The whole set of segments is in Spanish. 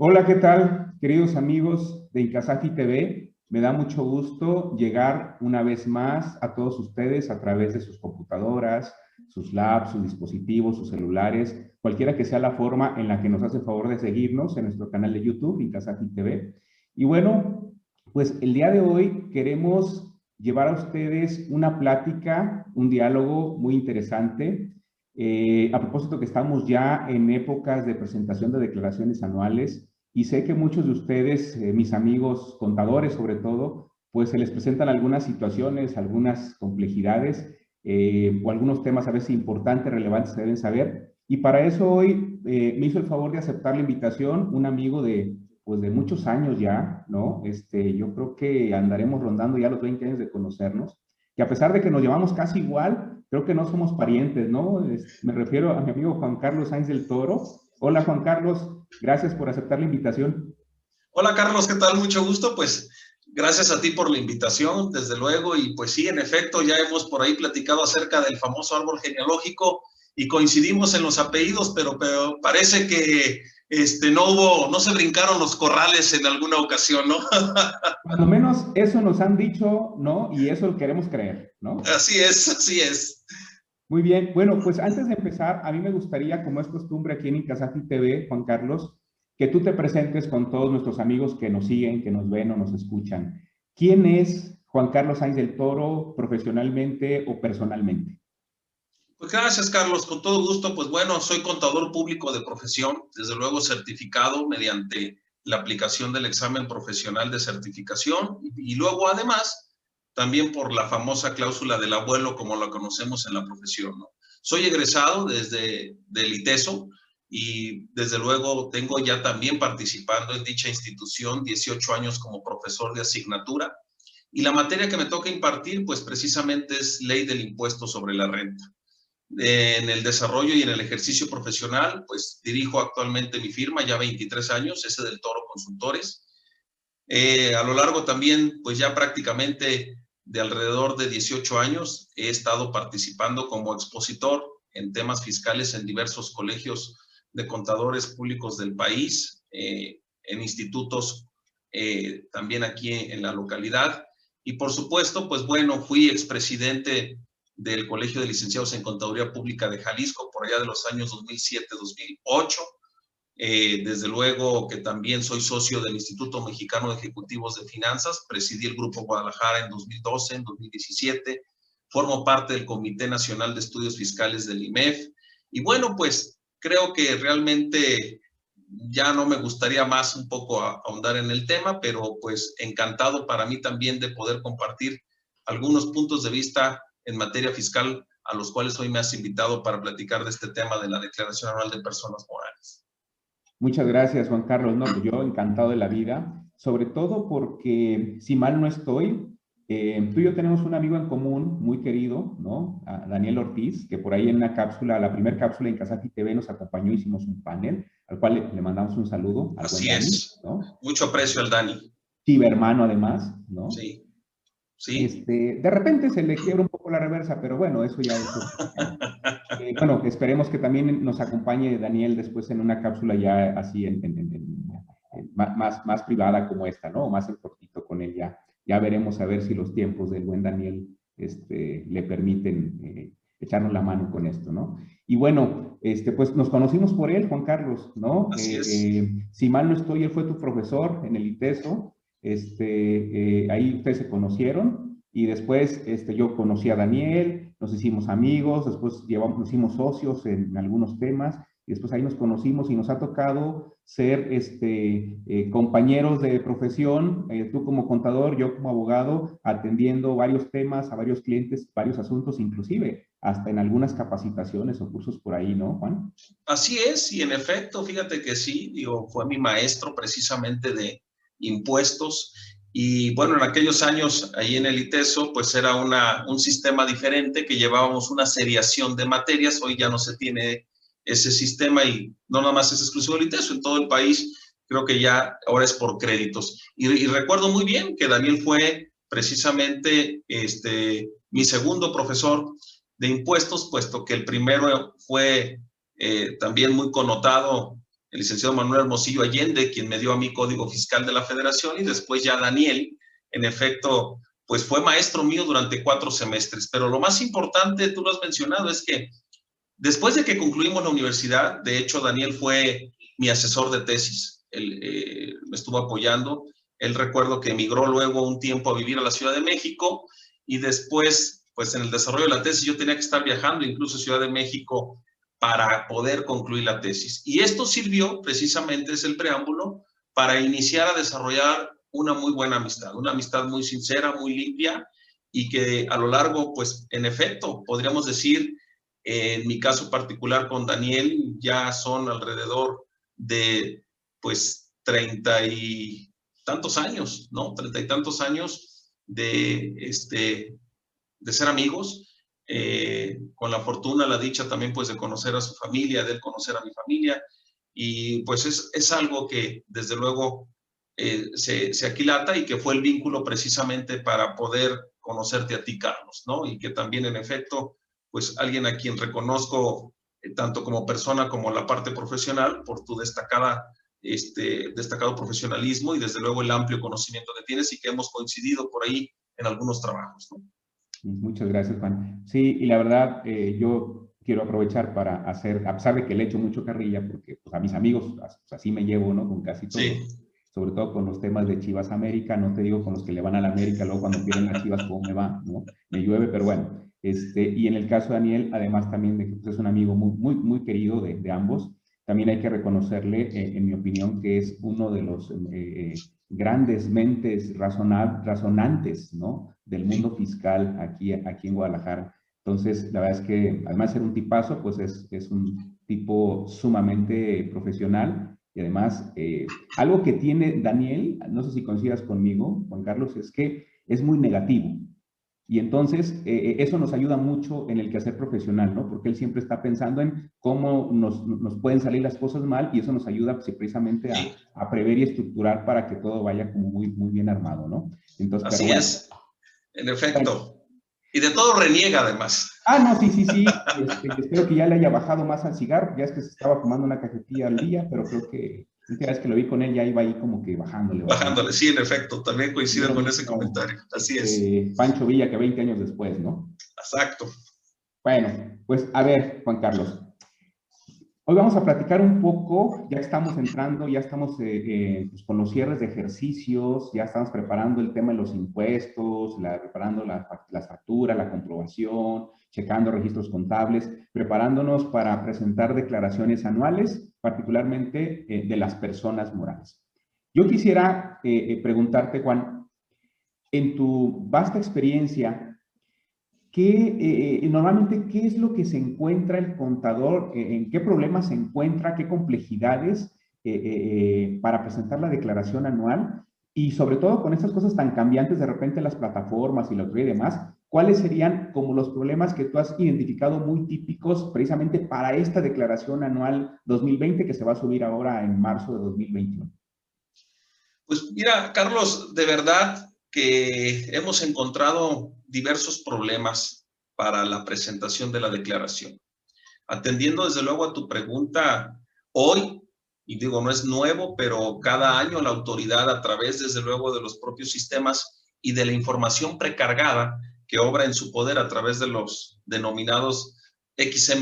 Hola, ¿qué tal, queridos amigos de Incasafi TV? Me da mucho gusto llegar una vez más a todos ustedes a través de sus computadoras, sus labs, sus dispositivos, sus celulares, cualquiera que sea la forma en la que nos hace favor de seguirnos en nuestro canal de YouTube, Incasafi TV. Y bueno, pues el día de hoy queremos llevar a ustedes una plática, un diálogo muy interesante. A propósito que estamos ya en épocas de presentación de declaraciones anuales, y sé que muchos de ustedes, mis amigos contadores sobre todo, pues se les presentan algunas situaciones, algunas complejidades o algunos temas a veces importantes, relevantes que deben saber. Y para eso hoy me hizo el favor de aceptar la invitación un amigo pues de muchos años ya, ¿no? Yo creo que andaremos rondando ya los 20 años de conocernos, que a pesar de que nos llevamos casi igual, creo que no somos parientes, ¿no? Me refiero a mi amigo Juan Carlos Sainz del Toro. Hola Juan Carlos, gracias por aceptar la invitación. Hola Carlos, ¿qué tal? Mucho gusto, pues gracias a ti por la invitación, desde luego, y pues sí, en efecto, ya hemos por ahí platicado acerca del famoso árbol genealógico y coincidimos en los apellidos, pero parece que no se brincaron los corrales en alguna ocasión, ¿no? Cuando menos eso nos han dicho, ¿no? Y eso lo queremos creer, ¿no? Así es, así es. Muy bien, bueno, pues antes de empezar, a mí me gustaría, como es costumbre aquí en Incasafi TV, Juan Carlos, que tú te presentes con todos nuestros amigos que nos siguen, que nos ven o nos escuchan. ¿Quién es Juan Carlos Sainz del Toro profesionalmente o personalmente? Pues gracias, Carlos, con todo gusto. Pues bueno, soy contador público de profesión, desde luego certificado mediante la aplicación del examen profesional de certificación y luego además también por la famosa cláusula del abuelo como la conocemos en la profesión, ¿no? Soy egresado desde del ITESO y desde luego tengo ya también participando en dicha institución 18 años como profesor de asignatura y la materia que me toca impartir pues precisamente es ley del impuesto sobre la renta. En el desarrollo y en el ejercicio profesional, pues dirijo actualmente mi firma, ya 23 años, ese del Toro Consultores. A lo largo también, pues ya prácticamente de alrededor de 18 años, he estado participando como expositor en temas fiscales en diversos colegios de contadores públicos del país, en institutos también aquí en la localidad. Y por supuesto, pues bueno, fui expresidente del Colegio de Licenciados en Contaduría Pública de Jalisco por allá de los años 2007-2008. Desde luego que también soy socio del Instituto Mexicano de Ejecutivos de Finanzas, presidí el Grupo Guadalajara en 2012, en 2017, formo parte del Comité Nacional de Estudios Fiscales del IMEF, y bueno, pues creo que realmente ya no me gustaría más un poco ahondar en el tema, pero pues encantado para mí también de poder compartir algunos puntos de vista en materia fiscal a los cuales hoy me has invitado para platicar de este tema de la Declaración Anual de Personas Morales. Muchas gracias, Juan Carlos. No, pues yo encantado de la vida, sobre todo porque, si mal no estoy, tú y yo tenemos un amigo en común muy querido, ¿no? A Daniel Ortiz, que por ahí en una cápsula, la primera cápsula en Casafi TV nos acompañó, hicimos un panel, al cual le mandamos un saludo al buen Así Dani, es. ¿no? Mucho aprecio al Dani. Cibermano además, ¿no? Sí, sí. De repente se le quiebra un poco la reversa, pero bueno, eso ya es otro tema. Bueno, esperemos que también nos acompañe Daniel después en una cápsula ya así más privada como esta, ¿no? O más en cortito con él ya. Ya veremos a ver si los tiempos del buen Daniel le permiten echarnos la mano con esto, ¿no? Y bueno, pues nos conocimos por él, Juan Carlos, ¿no? Así es. Si mal no estoy, él fue tu profesor en el ITESO, ahí ustedes se conocieron y después yo conocí a Daniel, nos hicimos amigos, después nos hicimos socios en algunos temas y después ahí nos conocimos y nos ha tocado ser compañeros de profesión, tú como contador, yo como abogado, atendiendo varios temas a varios clientes, varios asuntos, inclusive hasta en algunas capacitaciones o cursos por ahí, ¿no, Juan? Así es, y en efecto, fíjate que sí, digo, fue mi maestro precisamente de impuestos. Y bueno, en aquellos años, ahí en el ITESO, pues era un sistema diferente que llevábamos una seriación de materias. Hoy ya no se tiene ese sistema y no nada más es exclusivo del ITESO, en todo el país creo que ya ahora es por créditos. Y recuerdo muy bien que Daniel fue precisamente mi segundo profesor de impuestos, puesto que el primero fue también muy connotado el licenciado Manuel Hermosillo Allende, quien me dio a mí Código Fiscal de la Federación, y después ya Daniel, en efecto, pues fue maestro mío durante 4 semestres. Pero lo más importante, tú lo has mencionado, es que después de que concluimos la universidad, de hecho, Daniel fue mi asesor de tesis. Él me estuvo apoyando. Él, recuerdo que emigró luego un tiempo a vivir a la Ciudad de México, y después, pues en el desarrollo de la tesis, yo tenía que estar viajando incluso a Ciudad de México para poder concluir la tesis. Y esto sirvió, precisamente, es el preámbulo, para iniciar a desarrollar una muy buena amistad, una amistad muy sincera, muy limpia, y que a lo largo, pues, en efecto, podríamos decir, en mi caso particular con Daniel, ya son alrededor de, pues, 30 y tantos años, ¿no? 30 y tantos años de ser amigos, con la fortuna, la dicha también, pues, de conocer a su familia, de él conocer a mi familia, y pues es algo que, desde luego, se aquilata, y que fue el vínculo precisamente para poder conocerte a ti, Carlos, ¿no? Y que también, en efecto, pues alguien a quien reconozco tanto como persona como la parte profesional por tu destacado profesionalismo, y desde luego el amplio conocimiento que tienes, y que hemos coincidido por ahí en algunos trabajos, ¿no? Muchas gracias, Juan. Sí, y la verdad, yo quiero aprovechar para hacer, a pesar de que le echo mucho carrilla, porque pues, a mis amigos pues, así me llevo, ¿no? Con casi todos, Sí. sobre todo con los temas de Chivas América, no te digo con los que le van a la América, luego cuando pierden las Chivas, ¿cómo me va? ¿No? Me llueve, pero bueno. Y en el caso de Daniel, además también de que pues, es un amigo muy, muy, muy querido de ambos, también hay que reconocerle, en mi opinión, que es uno de los grandes mentes razonantes, ¿no? Del mundo fiscal aquí en Guadalajara. Entonces, la verdad es que además de ser un tipazo, pues es un tipo sumamente profesional, y además algo que tiene Daniel, no sé si coincidas conmigo, Juan Carlos, es que es muy negativo. Y entonces eso nos ayuda mucho en el quehacer profesional, ¿no? Porque él siempre está pensando en cómo nos pueden salir las cosas mal, y eso nos ayuda pues, precisamente a prever y estructurar para que todo vaya como muy, muy bien armado, ¿no? Entonces, pero Así bueno. es, en efecto. Y de todo reniega, además. No, sí. Espero que ya le haya bajado más al cigarro. Ya es que se estaba fumando una cajetilla al día, pero creo que la última vez que lo vi con él ya iba ahí como que bajándole. Bajándole, sí, en efecto. También coincido con ese comentario. Así es. Pancho Villa, que 20 años después, ¿no? Exacto. Bueno, pues a ver, Juan Carlos. Hoy vamos a platicar un poco, ya estamos entrando, ya estamos pues con los cierres de ejercicios, ya estamos preparando el tema de los impuestos, preparando las facturas, la comprobación, checando registros contables, preparándonos para presentar declaraciones anuales, particularmente de las personas morales. Yo quisiera preguntarte, Juan, en tu vasta experiencia, normalmente, ¿qué es lo que se encuentra el contador? ¿En qué problemas se encuentra? ¿Qué complejidades para presentar la declaración anual? Y sobre todo con estas cosas tan cambiantes, de repente las plataformas y la autoridad y demás, ¿cuáles serían como los problemas que tú has identificado muy típicos precisamente para esta declaración anual 2020 que se va a subir ahora en marzo de 2021? Pues mira, Carlos, de verdad que hemos encontrado diversos problemas para la presentación de la declaración. Atendiendo desde luego a tu pregunta, hoy, y digo, no es nuevo, pero cada año la autoridad, a través desde luego de los propios sistemas y de la información precargada que obra en su poder a través de los denominados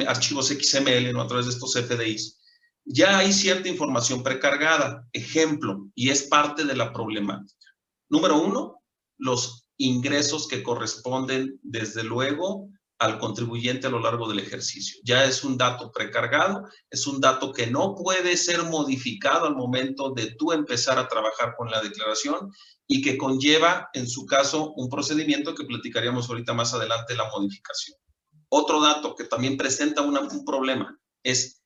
archivos XML, ¿no? A través de estos FDIs, ya hay cierta información precargada. Ejemplo, y es parte de la problemática. Número 1, los ingresos que corresponden, desde luego, al contribuyente a lo largo del ejercicio. Ya es un dato precargado, es un dato que no puede ser modificado al momento de tú empezar a trabajar con la declaración, y que conlleva, en su caso, un procedimiento que platicaríamos ahorita más adelante, la modificación. Otro dato que también presenta un problema es,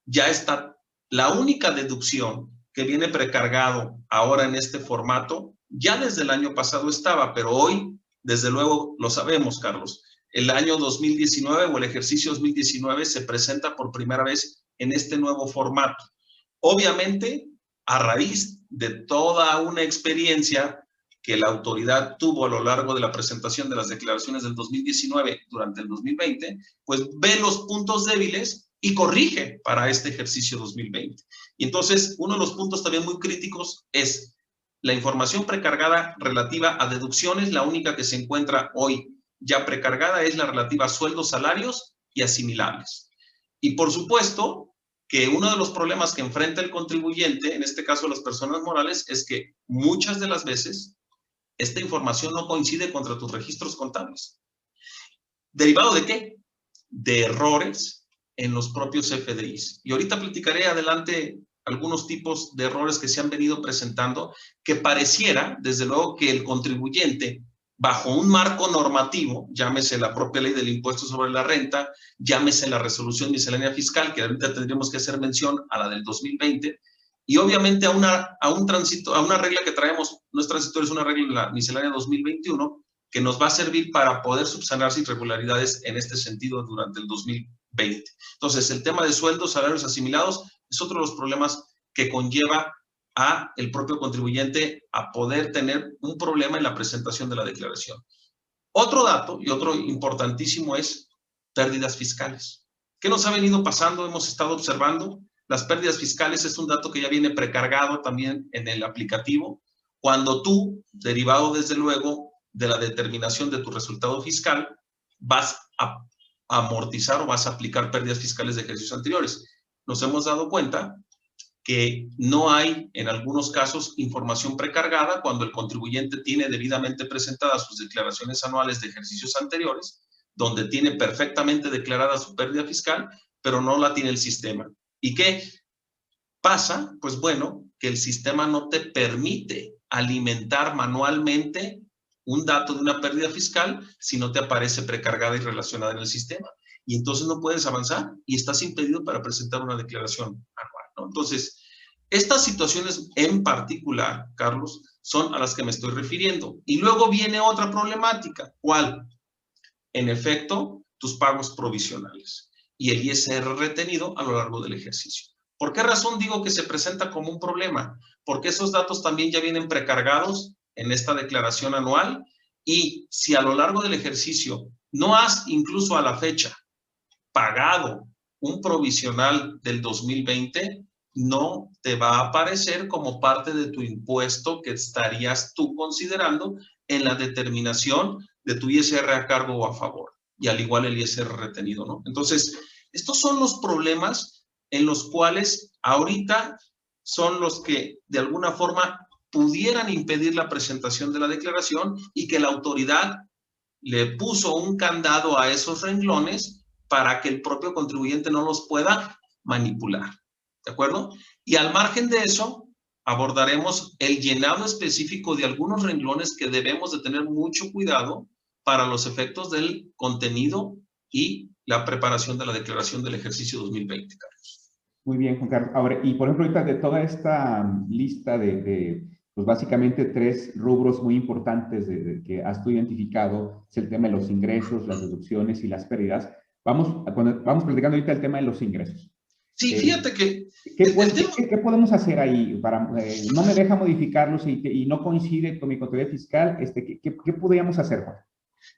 ya está la única deducción que viene precargado ahora en este formato, ya desde el año pasado estaba, pero hoy, desde luego, lo sabemos, Carlos, el año 2019 o el ejercicio 2019 se presenta por primera vez en este nuevo formato. Obviamente, a raíz de toda una experiencia que la autoridad tuvo a lo largo de la presentación de las declaraciones del 2019 durante el 2020, pues ve los puntos débiles y corrige para este ejercicio 2020. Y entonces, uno de los puntos también muy críticos es la información precargada relativa a deducciones. La única que se encuentra hoy ya precargada es la relativa a sueldos, salarios y asimilables. Y por supuesto que uno de los problemas que enfrenta el contribuyente, en este caso las personas morales, es que muchas de las veces esta información no coincide contra tus registros contables. ¿Derivado de qué? De errores en los propios FDIs. Y ahorita platicaré adelante algunos tipos de errores que se han venido presentando, que pareciera, desde luego, que el contribuyente, bajo un marco normativo, llámese la propia ley del impuesto sobre la renta, llámese la resolución miscelánea fiscal, que ahorita tendríamos que hacer mención a la del 2020, y obviamente a una regla que traemos, no es transitoria, es una regla de la miscelánea 2021, que nos va a servir para poder subsanar irregularidades en este sentido durante el 2020. Entonces, el tema de sueldos, salarios asimilados es otro de los problemas que conlleva a el propio contribuyente a poder tener un problema en la presentación de la declaración. Otro dato y otro importantísimo es pérdidas fiscales. ¿Qué nos ha venido pasando? Hemos estado observando las pérdidas fiscales, es un dato que ya viene precargado también en el aplicativo. Cuando tú, derivado desde luego de la determinación de tu resultado fiscal, vas a amortizar o vas a aplicar pérdidas fiscales de ejercicios anteriores. Nos hemos dado cuenta que no hay, en algunos casos, información precargada cuando el contribuyente tiene debidamente presentadas sus declaraciones anuales de ejercicios anteriores, donde tiene perfectamente declarada su pérdida fiscal, pero no la tiene el sistema. ¿Y qué pasa? Pues bueno, que el sistema no te permite alimentar manualmente un dato de una pérdida fiscal si no te aparece precargada y relacionada en el sistema. Y entonces no puedes avanzar y estás impedido para presentar una declaración anual, ¿no? Entonces, estas situaciones en particular, Carlos, son a las que me estoy refiriendo. Y luego viene otra problemática. ¿Cuál? En efecto, tus pagos provisionales y el ISR retenido a lo largo del ejercicio. ¿Por qué razón digo que se presenta como un problema? Porque esos datos también ya vienen precargados en esta declaración anual, y si a lo largo del ejercicio no has incluso a la fecha pagado un provisional del 2020, no te va a aparecer como parte de tu impuesto que estarías tú considerando en la determinación de tu ISR a cargo o a favor, y al igual el ISR retenido, ¿no? Entonces, estos son los problemas en los cuales ahorita son los que de alguna forma pudieran impedir la presentación de la declaración, y que la autoridad le puso un candado a esos renglones para que el propio contribuyente no los pueda manipular, ¿de acuerdo? Y al margen de eso, abordaremos el llenado específico de algunos renglones que debemos de tener mucho cuidado para los efectos del contenido y la preparación de la declaración del ejercicio 2020, Carlos. Muy bien, Juan Carlos. Ahora, y por ejemplo, ahorita de toda esta lista pues básicamente 3 rubros muy importantes que has tú identificado, es el tema de los ingresos, las deducciones y las pérdidas. Vamos platicando ahorita el tema de los ingresos. Sí, fíjate que... ¿Qué podemos hacer ahí? No me deja modificarlos y no coincide con mi contabilidad fiscal. ¿Qué podríamos hacer, Juan?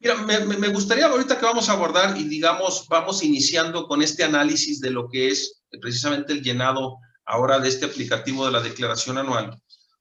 Mira, me gustaría ahorita que vamos a abordar y digamos, vamos iniciando con este análisis de lo que es precisamente el llenado ahora de este aplicativo de la declaración anual.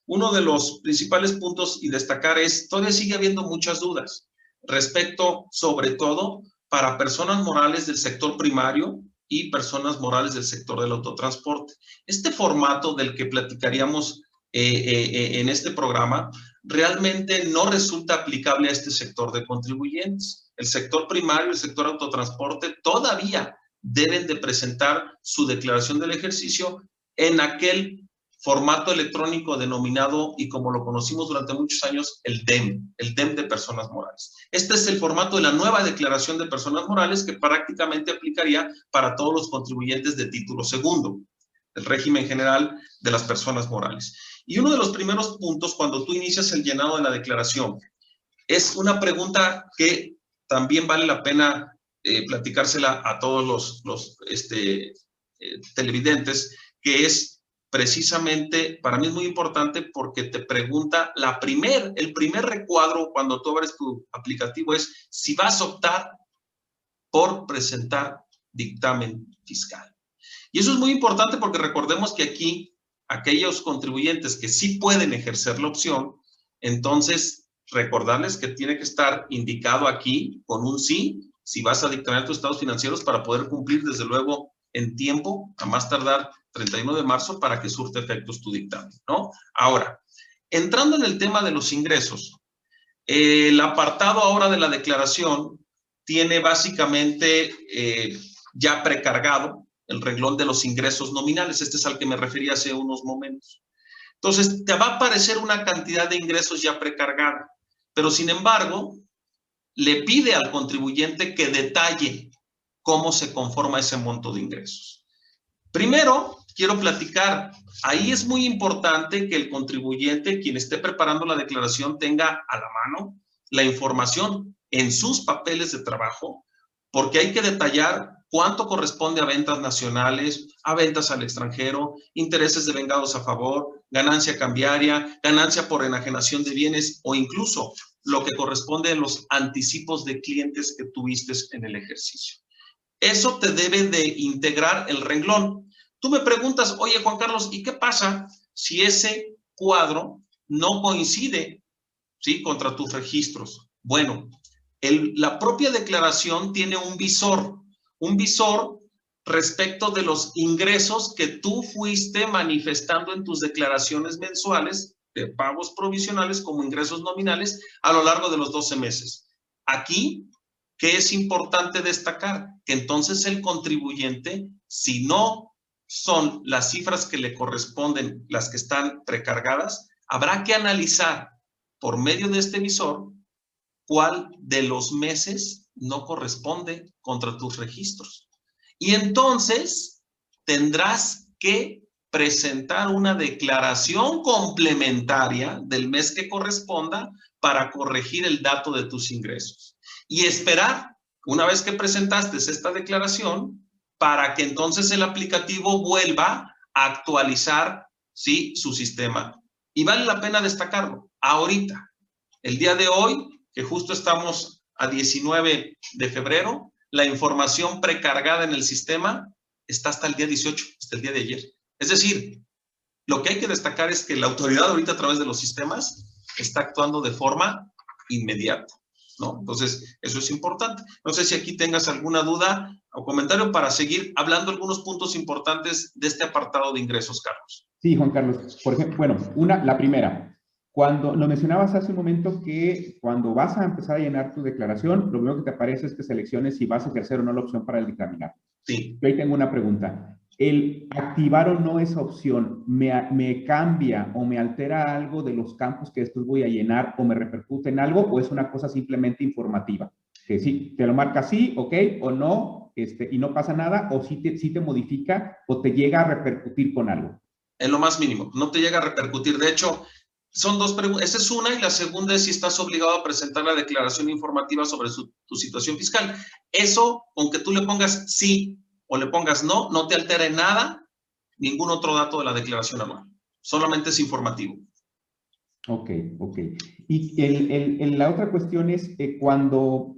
Uno de los principales puntos y destacar es, todavía sigue habiendo muchas dudas respecto, sobre todo, para personas morales del sector primario y personas morales del sector del autotransporte. Este formato del que platicaríamos en este programa realmente no resulta aplicable a este sector de contribuyentes. El sector primario, el sector autotransporte, todavía deben de presentar su declaración del ejercicio en aquel formato electrónico denominado, y como lo conocimos durante muchos años, el DEM de personas morales. Este es el formato de la nueva declaración de personas morales que prácticamente aplicaría para todos los contribuyentes de título segundo, el régimen general de las personas morales. Y uno de los primeros puntos cuando tú inicias el llenado de la declaración es una pregunta que también vale la pena platicársela a todos los televidentes, que es precisamente, para mí es muy importante porque te pregunta, el primer recuadro cuando tú abres tu aplicativo es si vas a optar por presentar dictamen fiscal. Y eso es muy importante porque recordemos que aquí aquellos contribuyentes que sí pueden ejercer la opción, entonces recordarles que tiene que estar indicado aquí con un sí, si vas a dictaminar tus estados financieros para poder cumplir desde luego en tiempo, a más tardar 31 de marzo para que surte efectos tu dictamen, ¿no? Ahora, entrando en el tema de los ingresos, el apartado ahora de la declaración tiene básicamente ya precargado el renglón de los ingresos nominales. Este es al que me refería hace unos momentos. Entonces, te va a aparecer una cantidad de ingresos ya precargada, pero sin embargo, le pide al contribuyente que detalle cómo se conforma ese monto de ingresos. Primero, quiero platicar, ahí es muy importante que el contribuyente, quien esté preparando la declaración, tenga a la mano la información en sus papeles de trabajo, porque hay que detallar cuánto corresponde a ventas nacionales, a ventas al extranjero, intereses devengados a favor, ganancia cambiaria, ganancia por enajenación de bienes o incluso lo que corresponde a los anticipos de clientes que tuviste en el ejercicio. Eso te debe de integrar el renglón. Tú me preguntas, oye, Juan Carlos, ¿y qué pasa si ese cuadro no coincide, ¿sí?, contra tus registros? Bueno, la propia declaración tiene un visor respecto de los ingresos que tú fuiste manifestando en tus declaraciones mensuales de pagos provisionales como ingresos nominales a lo largo de los 12 meses. Aquí, ¿qué es importante destacar? Que entonces el contribuyente, si no son las cifras que le corresponden las que están precargadas, habrá que analizar por medio de este visor cuál de los meses no corresponde contra tus registros. Y entonces tendrás que presentar una declaración complementaria del mes que corresponda para corregir el dato de tus ingresos. Y esperar, una vez que presentaste esta declaración, para que entonces el aplicativo vuelva a actualizar, ¿sí?, su sistema. Y vale la pena destacarlo. Ahorita, el día de hoy, que justo estamos a 19 de febrero, la información precargada en el sistema está hasta el día 18, hasta el día de ayer. Es decir, lo que hay que destacar es que la autoridad ahorita a través de los sistemas está actuando de forma inmediata, ¿no? Entonces, eso es importante. No sé si aquí tengas alguna duda o comentario para seguir hablando algunos puntos importantes de este apartado de ingresos, Carlos. Sí, Juan Carlos. Por ejemplo, bueno, la primera. Cuando lo mencionabas hace un momento que cuando vas a empezar a llenar tu declaración, lo primero que te aparece es que selecciones si vas a ejercer o no la opción para el dictaminar. Sí. Yo ahí tengo una pregunta. ¿El activar o no esa opción me cambia o me altera algo de los campos que después voy a llenar o me repercute en algo o es una cosa simplemente informativa? Que sí, te lo marca sí, ok, o no, y no pasa nada, o sí te modifica o te llega a repercutir con algo. En lo más mínimo, no te llega a repercutir. De hecho, son dos preguntas. Esa es una, y la segunda es si estás obligado a presentar la declaración informativa sobre tu situación fiscal. Eso, aunque tú le pongas sí o le pongas no, no te altera en nada ningún otro dato de la declaración anual. Solamente es informativo. Ok. Y la otra cuestión es cuando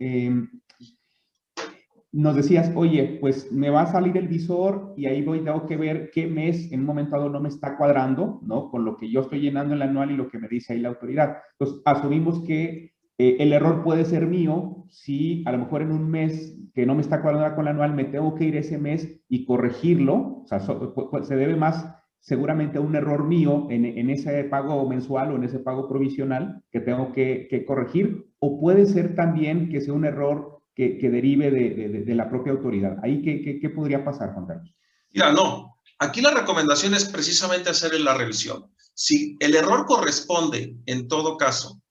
nos decías, oye, pues me va a salir el visor y ahí tengo que ver qué mes en un momento dado no me está cuadrando, ¿no? Con lo que yo estoy llenando el anual y lo que me dice ahí la autoridad. Entonces, asumimos que el error puede ser mío si a lo mejor en un mes que no me está cuadrando con el anual me tengo que ir ese mes y corregirlo. O sea, se debe más seguramente a un error mío en ese pago mensual o en ese pago provisional que tengo que corregir, o puede ser también que sea un error que derive de la propia autoridad. ¿Ahí qué podría pasar, Juan Carlos? Mira, no. Aquí la recomendación es precisamente hacer la revisión. Si el error corresponde, en todo caso,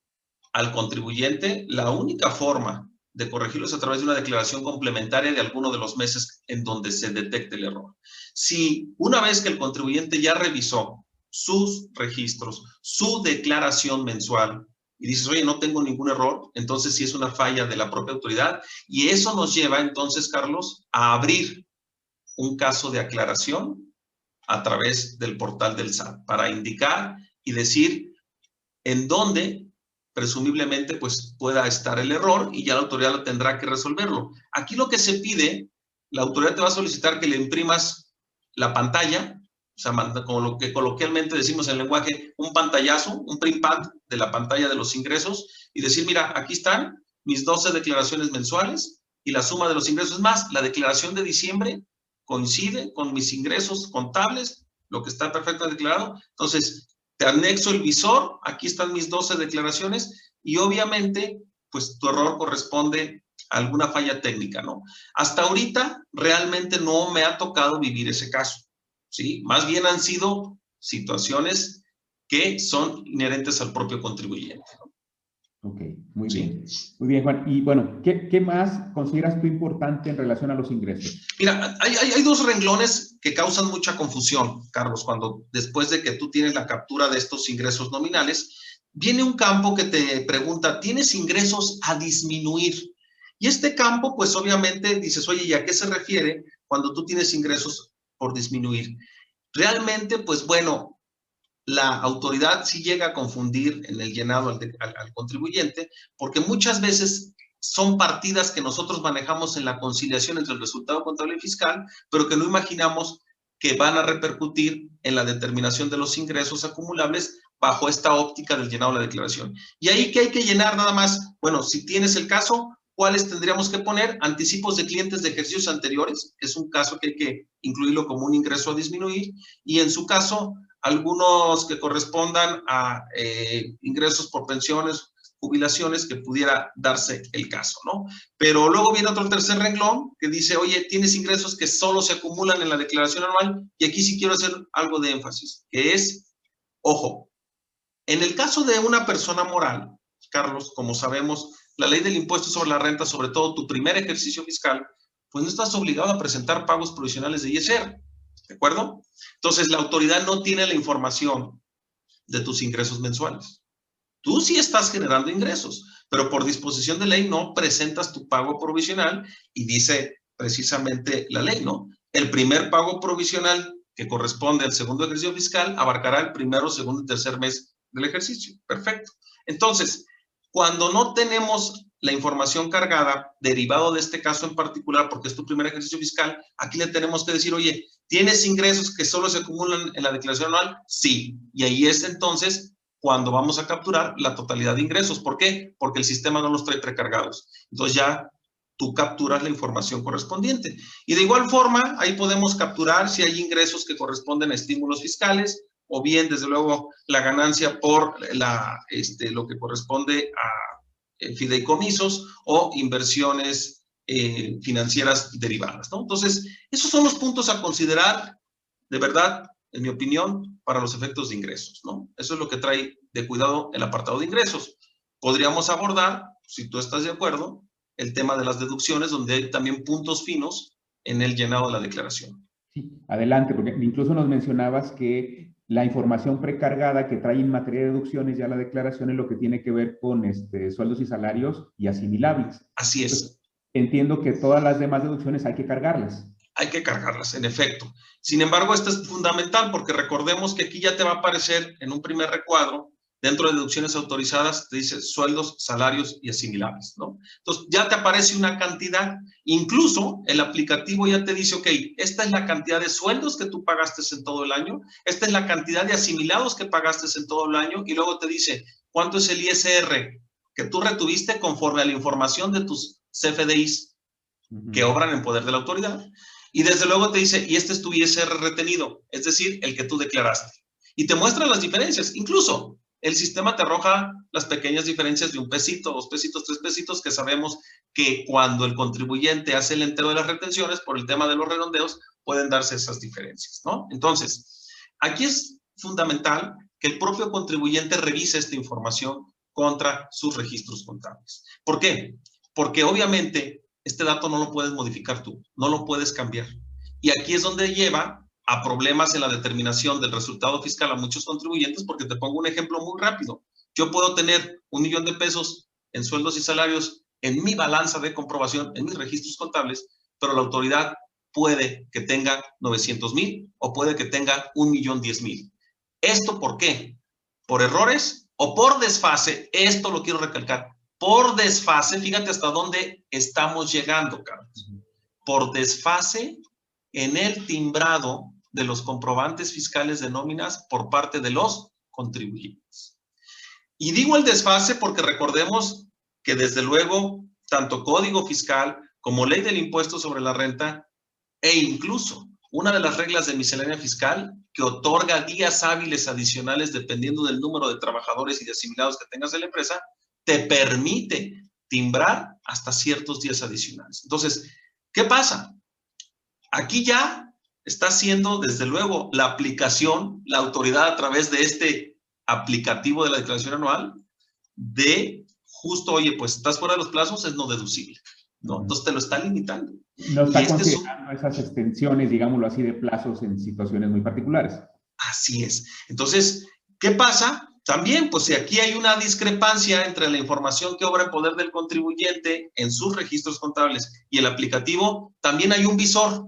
al contribuyente, la única forma de corregirlo es a través de una declaración complementaria de alguno de los meses en donde se detecte el error. Si una vez que el contribuyente ya revisó sus registros, su declaración mensual, y dices, oye, no tengo ningún error, entonces sí es una falla de la propia autoridad, y eso nos lleva entonces, Carlos, a abrir un caso de aclaración a través del portal del SAT para indicar y decir en dónde presumiblemente pues pueda estar el error y ya la autoridad tendrá que resolverlo. Aquí lo que se pide la autoridad te va a solicitar que le imprimas la pantalla, o sea, como lo que coloquialmente decimos en el lenguaje, un pantallazo, un print pad de la pantalla de los ingresos y decir, mira, aquí están mis 12 declaraciones mensuales y la suma de los ingresos. Es más, la declaración de diciembre coincide con mis ingresos contables, lo que está perfectamente declarado. Entonces, te anexo el visor, aquí están mis 12 declaraciones y obviamente, pues tu error corresponde a alguna falla técnica, ¿no? Hasta ahorita realmente no me ha tocado vivir ese caso, ¿sí? Más bien han sido situaciones que son inherentes al propio contribuyente, ¿no? Ok, muy ¿Sí? bien. Muy bien, Juan. Y bueno, ¿qué más consideras tú importante en relación a los ingresos? Mira, hay dos renglones que causan mucha confusión, Carlos, cuando después de que tú tienes la captura de estos ingresos nominales, viene un campo que te pregunta, ¿tienes ingresos a disminuir? Y este campo, pues obviamente dices, oye, ¿y a qué se refiere cuando tú tienes ingresos por disminuir? Realmente, pues bueno, la autoridad sí llega a confundir en el llenado al contribuyente, porque muchas veces son partidas que nosotros manejamos en la conciliación entre el resultado contable y fiscal, pero que no imaginamos que van a repercutir en la determinación de los ingresos acumulables bajo esta óptica del llenado de la declaración. Y ahí que hay que llenar nada más, bueno, si tienes el caso, ¿cuáles tendríamos que poner? Anticipos de clientes de ejercicios anteriores, es un caso que hay que incluirlo como un ingreso a disminuir, y en su caso, algunos que correspondan a ingresos por pensiones, jubilaciones, que pudiera darse el caso, ¿no? Pero luego viene otro tercer renglón que dice, oye, tienes ingresos que solo se acumulan en la declaración anual, y aquí sí quiero hacer algo de énfasis, que es, ojo, en el caso de una persona moral, Carlos, como sabemos, la ley del impuesto sobre la renta, sobre todo tu primer ejercicio fiscal, pues no estás obligado a presentar pagos provisionales de ISR, ¿de acuerdo? Entonces, la autoridad no tiene la información de tus ingresos mensuales. Tú sí estás generando ingresos, pero por disposición de ley no presentas tu pago provisional y dice precisamente la ley, ¿no? El primer pago provisional que corresponde al segundo ejercicio fiscal abarcará el primero, segundo y tercer mes del ejercicio. Perfecto. Entonces, cuando no tenemos la información cargada, derivado de este caso en particular, porque es tu primer ejercicio fiscal, aquí le tenemos que decir, oye, ¿tienes ingresos que solo se acumulan en la declaración anual? Sí. Y ahí es entonces cuando vamos a capturar la totalidad de ingresos. ¿Por qué? Porque el sistema no los trae precargados. Entonces ya tú capturas la información correspondiente. Y de igual forma, ahí podemos capturar si hay ingresos que corresponden a estímulos fiscales, o bien, desde luego, la ganancia por lo que corresponde a fideicomisos o inversiones financieras derivadas, ¿no? Entonces, esos son los puntos a considerar, de verdad, en mi opinión, para los efectos de ingresos, ¿no? Eso es lo que trae de cuidado el apartado de ingresos. Podríamos abordar, si tú estás de acuerdo, el tema de las deducciones, donde hay también puntos finos en el llenado de la declaración. Sí, adelante, porque incluso nos mencionabas que la información precargada que trae en materia de deducciones ya la declaración es lo que tiene que ver con sueldos y salarios y asimilables. Así es. Entonces, entiendo que todas las demás deducciones hay que cargarlas. Hay que cargarlas, en efecto. Sin embargo, esto es fundamental porque recordemos que aquí ya te va a aparecer en un primer recuadro, dentro de deducciones autorizadas, te dice sueldos, salarios y asimilables, ¿no? Entonces, ya te aparece una cantidad. Incluso el aplicativo ya te dice, ok, esta es la cantidad de sueldos que tú pagaste en todo el año, esta es la cantidad de asimilados que pagaste en todo el año, y luego te dice, ¿cuánto es el ISR que tú retuviste conforme a la información de tus CFDIs que obran en poder de la autoridad? Y desde luego te dice, y este es tu ISR retenido, es decir, el que tú declaraste. Y te muestra las diferencias. Incluso el sistema te arroja las pequeñas diferencias de 1 pesito, 2 pesitos, 3 pesitos, que sabemos que cuando el contribuyente hace el entero de las retenciones, por el tema de los redondeos, pueden darse esas diferencias, ¿no? Entonces, aquí es fundamental que el propio contribuyente revise esta información contra sus registros contables. ¿Por qué? Porque obviamente este dato no lo puedes modificar tú, no lo puedes cambiar. Y aquí es donde lleva a problemas en la determinación del resultado fiscal a muchos contribuyentes, porque te pongo un ejemplo muy rápido. Yo puedo tener $1,000,000 de pesos en sueldos y salarios en mi balanza de comprobación, en mis registros contables, pero la autoridad puede que tenga 900,000 o puede que tenga 1,010,000. ¿Esto por qué? ¿Por errores o por desfase? Esto lo quiero recalcar. Por desfase, fíjate hasta dónde estamos llegando, Carlos. por desfase en el timbrado de los comprobantes fiscales de nóminas por parte de los contribuyentes. Y digo el desfase porque recordemos que desde luego tanto Código Fiscal como Ley del Impuesto sobre la Renta e incluso una de las reglas de miscelánea fiscal que otorga días hábiles adicionales dependiendo del número de trabajadores y de asimilados que tengas en la empresa, te permite timbrar hasta ciertos días adicionales. Entonces, ¿qué pasa? Aquí ya está haciendo, desde luego, la aplicación, la autoridad a través de este aplicativo de la declaración anual, de justo, oye, pues estás fuera de los plazos, es no deducible, ¿no? Entonces te lo está limitando. No está considerando esas extensiones, digámoslo así, de plazos en situaciones muy particulares. Así es. Entonces, ¿qué pasa? También, pues si aquí hay una discrepancia entre la información que obra en poder del contribuyente en sus registros contables y el aplicativo, también hay un visor.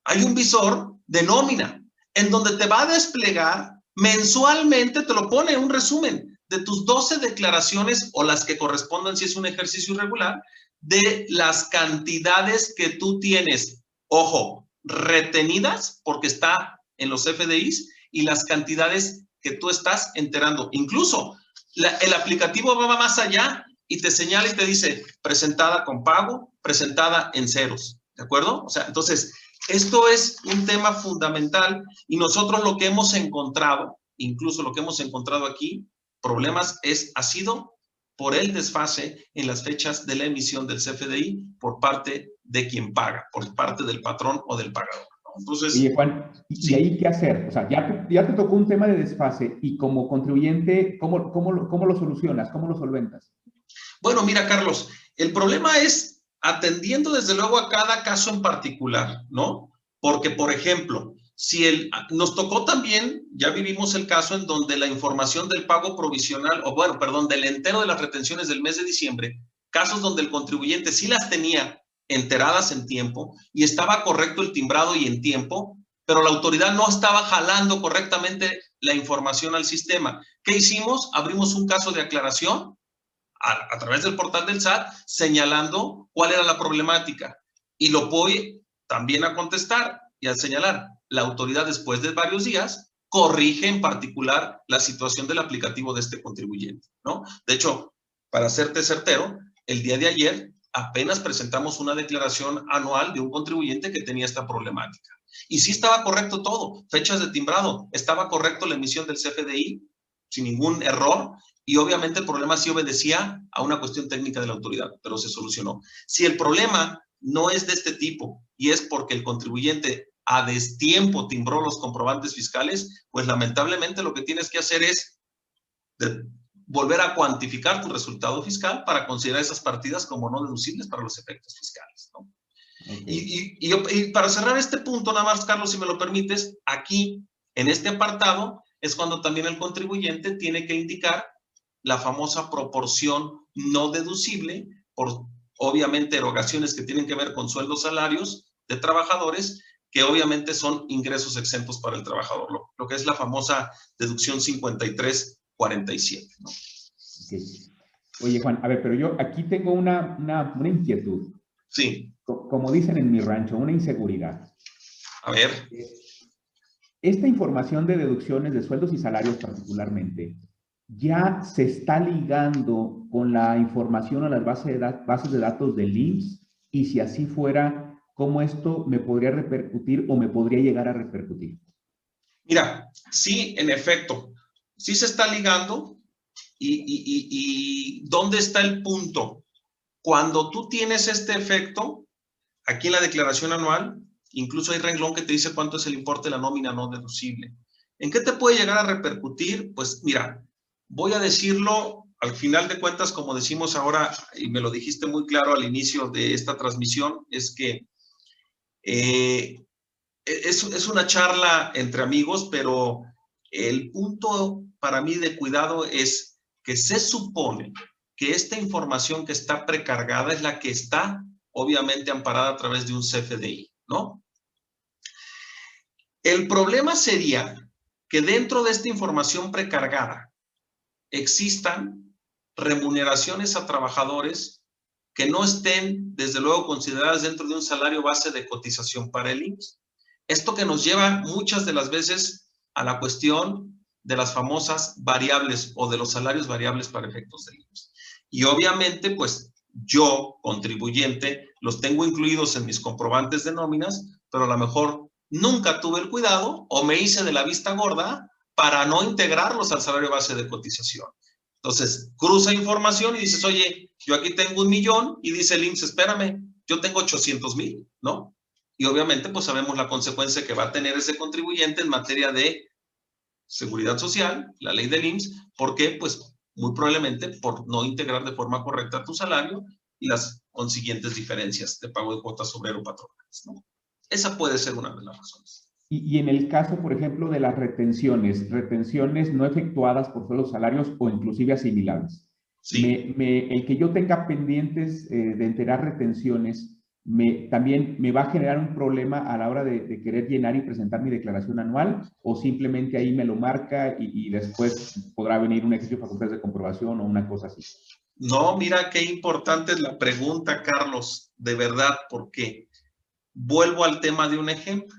Hay un visor de nómina en donde te va a desplegar mensualmente, te lo pone un resumen de tus 12 declaraciones o las que correspondan si es un ejercicio irregular, de las cantidades que tú tienes, ojo, retenidas porque está en los FDIs y las cantidades que tú estás enterando. Incluso el aplicativo va más allá y te señala y te dice presentada con pago, presentada en ceros, ¿de acuerdo? O sea, entonces, esto es un tema fundamental y nosotros lo que hemos encontrado, incluso lo que hemos encontrado aquí, problemas ha sido por el desfase en las fechas de la emisión del CFDI por parte de quien paga, por parte del patrón o del pagador, ¿no? Entonces, oye, Juan, ¿y ahí qué hacer? O sea, ya te tocó un tema de desfase y como contribuyente, ¿cómo lo solucionas? ¿Cómo lo solventas? Bueno, mira, Carlos, el problema es atendiendo desde luego a cada caso en particular, ¿no? Porque, por ejemplo, si nos tocó también, ya vivimos el caso en donde la información del pago provisional, o bueno, perdón, del entero de las retenciones del mes de diciembre, casos donde el contribuyente sí las tenía enteradas en tiempo y estaba correcto el timbrado y en tiempo, pero la autoridad no estaba jalando correctamente la información al sistema. ¿Qué hicimos? Abrimos un caso de aclaración a través del portal del SAT, señalando cuál era la problemática. Y lo voy también a contestar y a señalar. La autoridad, después de varios días, corrige en particular la situación del aplicativo de este contribuyente, ¿no? De hecho, para serte certero, el día de ayer apenas presentamos una declaración anual de un contribuyente que tenía esta problemática. Y sí estaba correcto todo, fechas de timbrado, estaba correcto la emisión del CFDI, sin ningún error, y obviamente el problema sí obedecía a una cuestión técnica de la autoridad, pero se solucionó. Si el problema no es de este tipo y es porque el contribuyente a destiempo timbró los comprobantes fiscales, pues lamentablemente lo que tienes que hacer es volver a cuantificar tu resultado fiscal para considerar esas partidas como no deducibles para los efectos fiscales, ¿no? Okay. Y para cerrar este punto, nada más, Carlos, si me lo permites, aquí, en este apartado, es cuando también el contribuyente tiene que indicar la famosa proporción no deducible por, obviamente, erogaciones que tienen que ver con sueldos, salarios de trabajadores, que obviamente son ingresos exentos para el trabajador, lo que es la famosa deducción 5347, ¿no? Okay. Oye, Juan, a ver, pero yo aquí tengo una inquietud. Sí. Como dicen en mi rancho, una inseguridad. A ver. Esta información de deducciones de sueldos y salarios particularmente, ¿ya se está ligando con la información a las bases de datos del IMSS? Y si así fuera, ¿cómo esto me podría repercutir o me podría llegar a repercutir? Mira, sí, en efecto, sí se está ligando. ¿Y dónde está el punto? Cuando tú tienes este efecto, aquí en la declaración anual, incluso hay renglón que te dice cuánto es el importe de la nómina no deducible. ¿En qué te puede llegar a repercutir? Pues mira, voy a decirlo al final de cuentas, como decimos ahora, y me lo dijiste muy claro al inicio de esta transmisión, es que es una charla entre amigos, pero el punto para mí de cuidado es que se supone que esta información que está precargada es la que está obviamente amparada a través de un CFDI, ¿no? El problema sería que dentro de esta información precargada existan remuneraciones a trabajadores que no estén, desde luego, consideradas dentro de un salario base de cotización para el IMSS. Esto que nos lleva muchas de las veces a la cuestión de las famosas variables o de los salarios variables para efectos del IMSS. Y obviamente, pues yo, contribuyente, los tengo incluidos en mis comprobantes de nóminas, pero a lo mejor nunca tuve el cuidado o me hice de la vista gorda para no integrarlos al salario base de cotización. Entonces, cruza información y dices, oye, yo aquí tengo 1 millón, y dice el IMSS, espérame, yo tengo 800,000, ¿no? Y obviamente, pues sabemos la consecuencia que va a tener ese contribuyente en materia de seguridad social, la ley del IMSS. ¿Por qué? Pues muy probablemente por no integrar de forma correcta tu salario y las consiguientes diferencias de pago de cuotas obrero-patronales, ¿no? Esa puede ser una de las razones. Y en el caso, por ejemplo, de las retenciones no efectuadas por sueldos, salarios o inclusive asimilables. Sí. El que yo tenga pendientes de enterar retenciones también me va a generar un problema a la hora de querer llenar y presentar mi declaración anual, o simplemente ahí me lo marca y después podrá venir un ejercicio de facultades de comprobación o una cosa así. No, mira qué importante es la pregunta, Carlos, de verdad, porque vuelvo al tema de un ejemplo.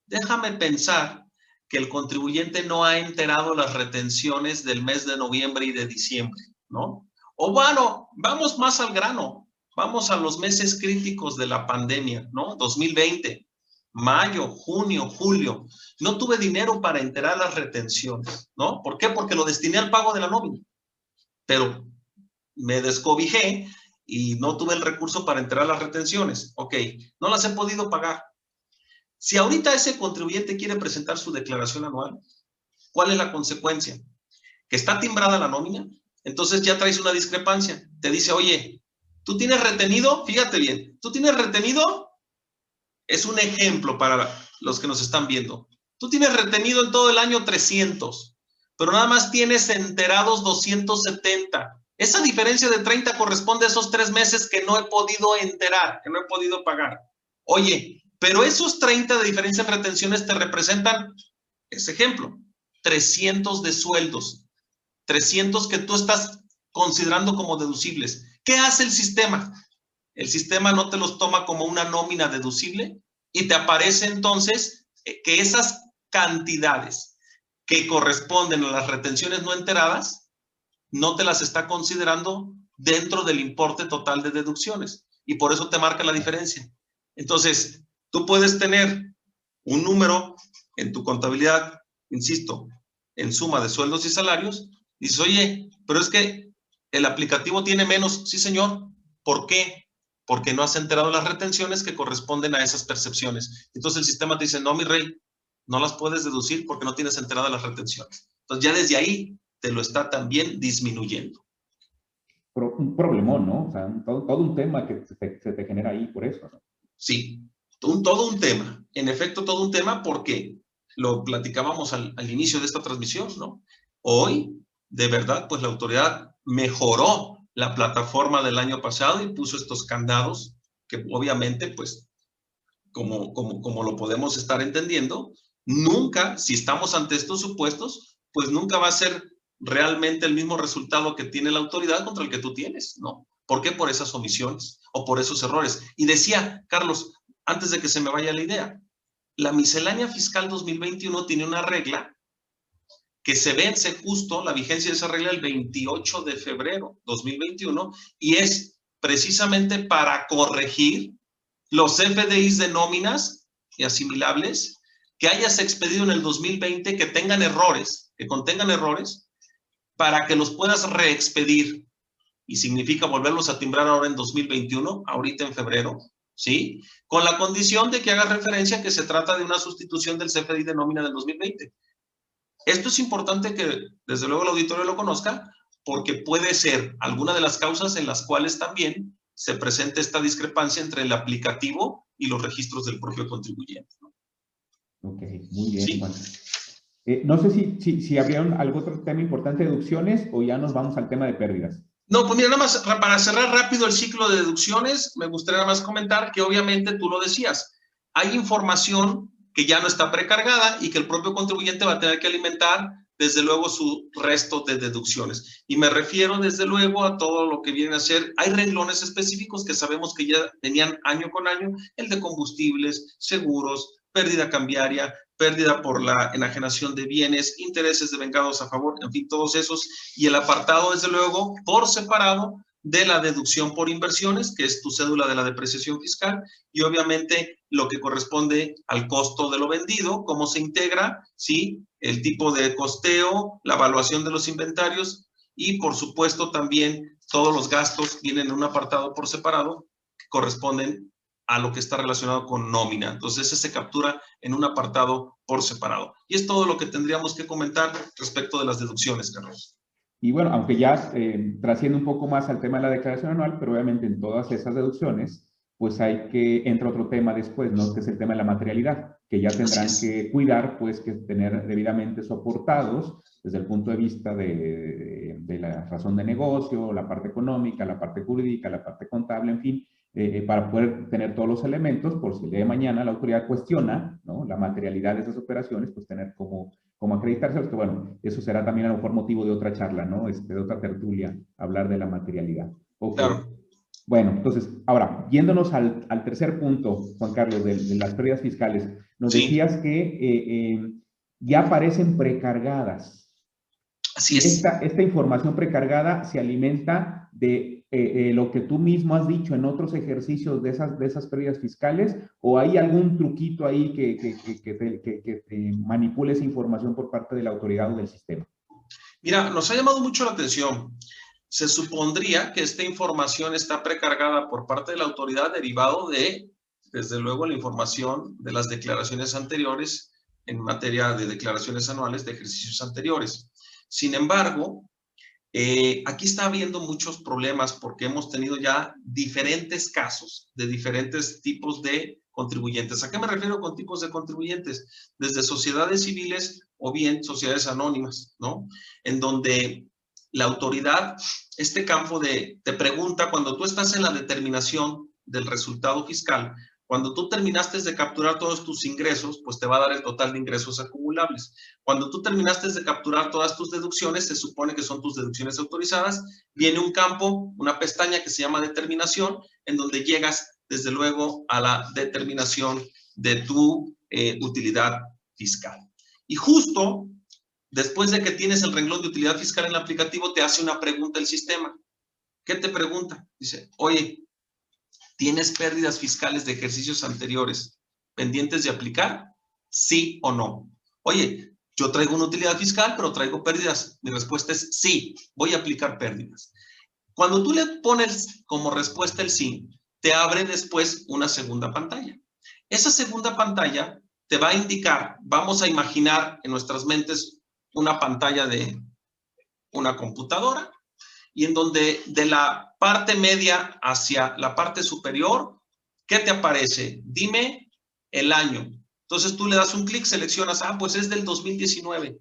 Déjame pensar que el contribuyente no ha enterado las retenciones del mes de noviembre y de diciembre, ¿no? O bueno, vamos más al grano, vamos a los meses críticos de la pandemia, ¿no? 2020, mayo, junio, julio. No tuve dinero para enterar las retenciones, ¿no? ¿Por qué? Porque lo destiné al pago de la nómina. Pero me descobijé y no tuve el recurso para enterar las retenciones. Ok, no las he podido pagar. Si ahorita ese contribuyente quiere presentar su declaración anual, ¿cuál es la consecuencia? Que está timbrada la nómina, entonces ya traes una discrepancia. Te dice, oye, ¿tú tienes retenido? Fíjate bien, ¿tú tienes retenido? Es un ejemplo para los que nos están viendo. Tú tienes retenido en todo el año 300, pero nada más tienes enterados 270. Esa diferencia de 30 corresponde a esos 3 meses que no he podido enterar, que no he podido pagar. Oye, pero esos 30 de diferencia en retenciones te representan, ese ejemplo, 300 de sueldos, 300 que tú estás considerando como deducibles. ¿Qué hace el sistema? El sistema no te los toma como una nómina deducible y te aparece entonces que esas cantidades que corresponden a las retenciones no enteradas no te las está considerando dentro del importe total de deducciones, y por eso te marca la diferencia. Entonces, tú puedes tener un número en tu contabilidad, insisto, en suma de sueldos y salarios, y dices, oye, pero es que el aplicativo tiene menos. Sí, señor. ¿Por qué? Porque no has enterado las retenciones que corresponden a esas percepciones. Entonces el sistema te dice, no, mi rey, no las puedes deducir porque no tienes enteradas las retenciones. Entonces ya desde ahí te lo está también disminuyendo. Un problemón, ¿no? O sea, todo un tema que se te genera ahí por eso, ¿no? Sí, todo un tema. En efecto, todo un tema, porque lo platicábamos al inicio de esta transmisión, ¿no? Hoy, de verdad, pues la autoridad mejoró la plataforma del año pasado y puso estos candados que obviamente, pues, como lo podemos estar entendiendo, nunca, si estamos ante estos supuestos, pues nunca va a ser realmente el mismo resultado que tiene la autoridad contra el que tú tienes, ¿no? ¿Por qué? Por esas omisiones o por esos errores. Y decía, Carlos, antes de que se me vaya la idea, la miscelánea fiscal 2021 tiene una regla que se vence justo, la vigencia de esa regla, el 28 de febrero 2021, y es precisamente para corregir los FDIs de nóminas y asimilables que hayas expedido en el 2020 que tengan errores, que contengan errores, para que los puedas reexpedir. Y significa volverlos a timbrar ahora en 2021, ahorita en febrero, ¿sí? Con la condición de que haga referencia que se trata de una sustitución del CFDI de nómina del 2020. Esto es importante que, desde luego, el auditorio lo conozca, porque puede ser alguna de las causas en las cuales también se presenta esta discrepancia entre el aplicativo y los registros del propio contribuyente, ¿no? Ok, muy bien, ¿Sí? Juan. No sé si habría algún otro tema importante de deducciones, o ya nos vamos al tema de pérdidas. No, pues mira, nada más para cerrar rápido el ciclo de deducciones, me gustaría nada más comentar que obviamente tú lo decías, hay información que ya no está precargada y que el propio contribuyente va a tener que alimentar desde luego, su resto de deducciones. Y me refiero, desde luego, a todo lo que viene a ser, hay renglones específicos que sabemos que ya venían año con año, el de combustibles, seguros, pérdida cambiaria, pérdida por la enajenación de bienes, intereses devengados a favor, en fin, todos esos. Y el apartado, desde luego, por separado, de la deducción por inversiones, que es tu cédula de la depreciación fiscal, y obviamente lo que corresponde al costo de lo vendido, cómo se integra, ¿sí? El tipo de costeo, la evaluación de los inventarios y, por supuesto, también todos los gastos vienen en un apartado por separado que corresponden a lo que está relacionado con nómina. Entonces, ese se captura en un apartado por separado. Y es todo lo que tendríamos que comentar respecto de las deducciones, Carlos. Y bueno, aunque ya trasciende un poco más al tema de la declaración anual, pero obviamente en todas esas deducciones, pues entra otro tema después, ¿no? Que es el tema de la materialidad, que ya tendrán que cuidar, pues, que tener debidamente soportados desde el punto de vista de la razón de negocio, la parte económica, la parte jurídica, la parte contable, en fin, para poder tener todos los elementos, por si el día de mañana la autoridad cuestiona, ¿no?, la materialidad de esas operaciones, pues tener como acreditarse, que bueno, eso será también a lo mejor motivo de otra charla, ¿no? De otra tertulia, hablar de la materialidad. Okay. Claro. Bueno, entonces, ahora, yéndonos al tercer punto, Juan Carlos, de las pérdidas fiscales, nos decías que ya aparecen precargadas. Así es. Esta información precargada se alimenta de lo que tú mismo has dicho en otros ejercicios de esas pérdidas fiscales, o hay algún truquito ahí que manipule esa información por parte de la autoridad o del sistema. Mira, nos ha llamado mucho la atención. Se supondría que esta información está precargada por parte de la autoridad derivado de, desde luego, la información de las declaraciones anteriores en materia de declaraciones anuales de ejercicios anteriores. Sin embargo, aquí está habiendo muchos problemas porque hemos tenido ya diferentes casos de diferentes tipos de contribuyentes. ¿A qué me refiero con tipos de contribuyentes? Desde sociedades civiles o bien sociedades anónimas, ¿no? En donde la autoridad, este campo te pregunta, cuando tú estás en la determinación del resultado fiscal, cuando tú terminaste de capturar todos tus ingresos, pues te va a dar el total de ingresos acumulables. Cuando tú terminaste de capturar todas tus deducciones, se supone que son tus deducciones autorizadas, viene un campo, una pestaña que se llama determinación, en donde llegas, desde luego, a la determinación de tu utilidad fiscal. Y justo después de que tienes el renglón de utilidad fiscal en el aplicativo, te hace una pregunta el sistema. ¿Qué te pregunta? Dice, oye, ¿tienes pérdidas fiscales de ejercicios anteriores pendientes de aplicar? ¿Sí o no? Oye, yo traigo una utilidad fiscal, pero traigo pérdidas. Mi respuesta es sí, voy a aplicar pérdidas. Cuando tú le pones como respuesta el sí, te abre después una segunda pantalla. Esa segunda pantalla te va a indicar, vamos a imaginar en nuestras mentes una pantalla de una computadora y en donde de la parte media hacia la parte superior, ¿qué te aparece? Dime el año. Entonces tú le das un clic, seleccionas, pues es del 2019,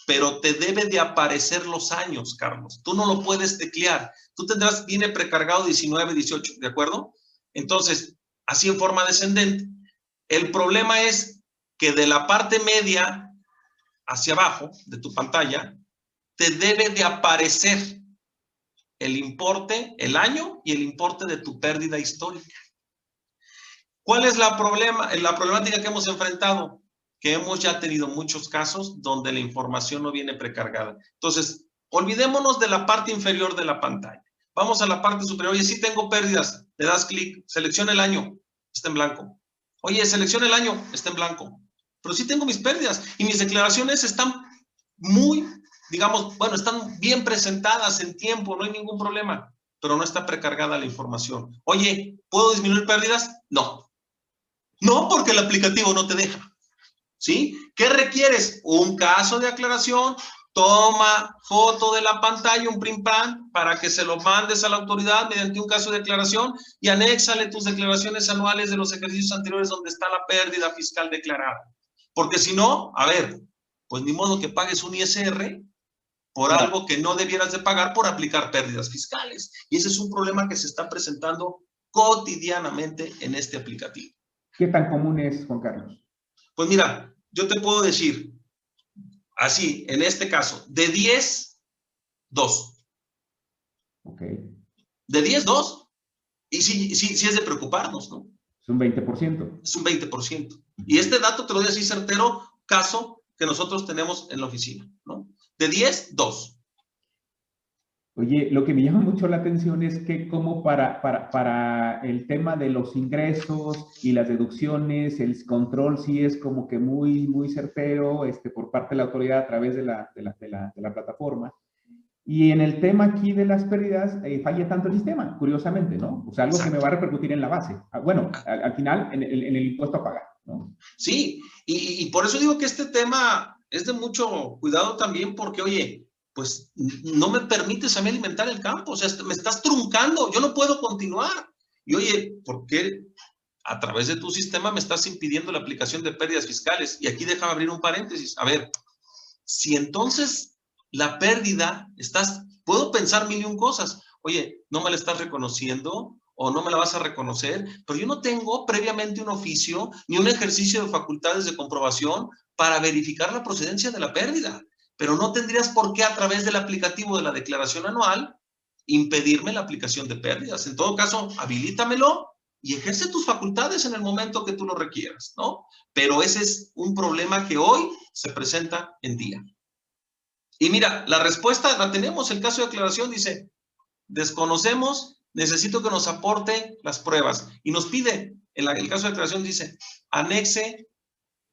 pero te debe de aparecer los años, Carlos. Tú no lo puedes teclear. Tú tendrás, viene precargado 19, 18, ¿de acuerdo? Entonces, así en forma descendente. El problema es que de la parte media hacia abajo de tu pantalla, te debe de aparecer el importe, el año y el importe de tu pérdida histórica. ¿Cuál es la problemática que hemos enfrentado? Que hemos ya tenido muchos casos donde la información no viene precargada. Entonces, olvidémonos de la parte inferior de la pantalla. Vamos a la parte superior. Oye, sí tengo pérdidas. Le das clic, selecciona el año, está en blanco. Oye, selecciona el año, está en blanco. Pero sí tengo mis pérdidas y mis declaraciones están muy, digamos, bueno, están bien presentadas en tiempo, no hay ningún problema, pero no está precargada la información. Oye, ¿puedo disminuir pérdidas? No. No, porque el aplicativo no te deja. ¿Sí? ¿Qué requieres? Un caso de aclaración, toma foto de la pantalla, un print plan, para que se lo mandes a la autoridad mediante un caso de aclaración y anéxale tus declaraciones anuales de los ejercicios anteriores donde está la pérdida fiscal declarada. Porque si no, a ver, pues ni modo que pagues un ISR por algo que no debieras de pagar por aplicar pérdidas fiscales. Y ese es un problema que se está presentando cotidianamente en este aplicativo. ¿Qué tan común es, Juan Carlos? Pues mira, yo te puedo decir, Así, en este caso, de 10, 2. Ok. De 10, 2. Y sí es de preocuparnos, ¿no? Es un 20%. Es un 20%. Y este dato te lo doy así certero, caso que nosotros tenemos en la oficina, ¿no? De 10, 2. Oye, lo que me llama mucho la atención es que como para el tema de los ingresos y las deducciones, el control sí es como que muy certero por parte de la autoridad a través de la plataforma. Y en el tema aquí de las pérdidas, falla tanto el sistema, curiosamente, ¿no? O sea, algo que me va a repercutir en la base. Bueno, al final, en el impuesto a pagar, ¿no? Sí, y por eso digo que este tema es de mucho cuidado también, porque, oye, pues no me permites a mí alimentar el campo, o sea, me estás truncando, yo no puedo continuar. Y oye, ¿por qué a través de tu sistema me estás impidiendo la aplicación de pérdidas fiscales? Y aquí déjame abrir un paréntesis. A ver, si entonces la pérdida, puedo pensar mil y un cosas. Oye, no me la estás reconociendo o no me la vas a reconocer, pero yo no tengo previamente un oficio ni un ejercicio de facultades de comprobación para verificar la procedencia de la pérdida. Pero no tendrías por qué a través del aplicativo de la declaración anual impedirme la aplicación de pérdidas. En todo caso, habilítamelo y ejerce tus facultades en el momento que tú lo requieras, ¿no? Pero ese es un problema que hoy se presenta en día. Y mira, la respuesta la tenemos, el caso de aclaración dice, desconocemos, necesito que nos aporte las pruebas. Y nos pide, el caso de aclaración dice, anexe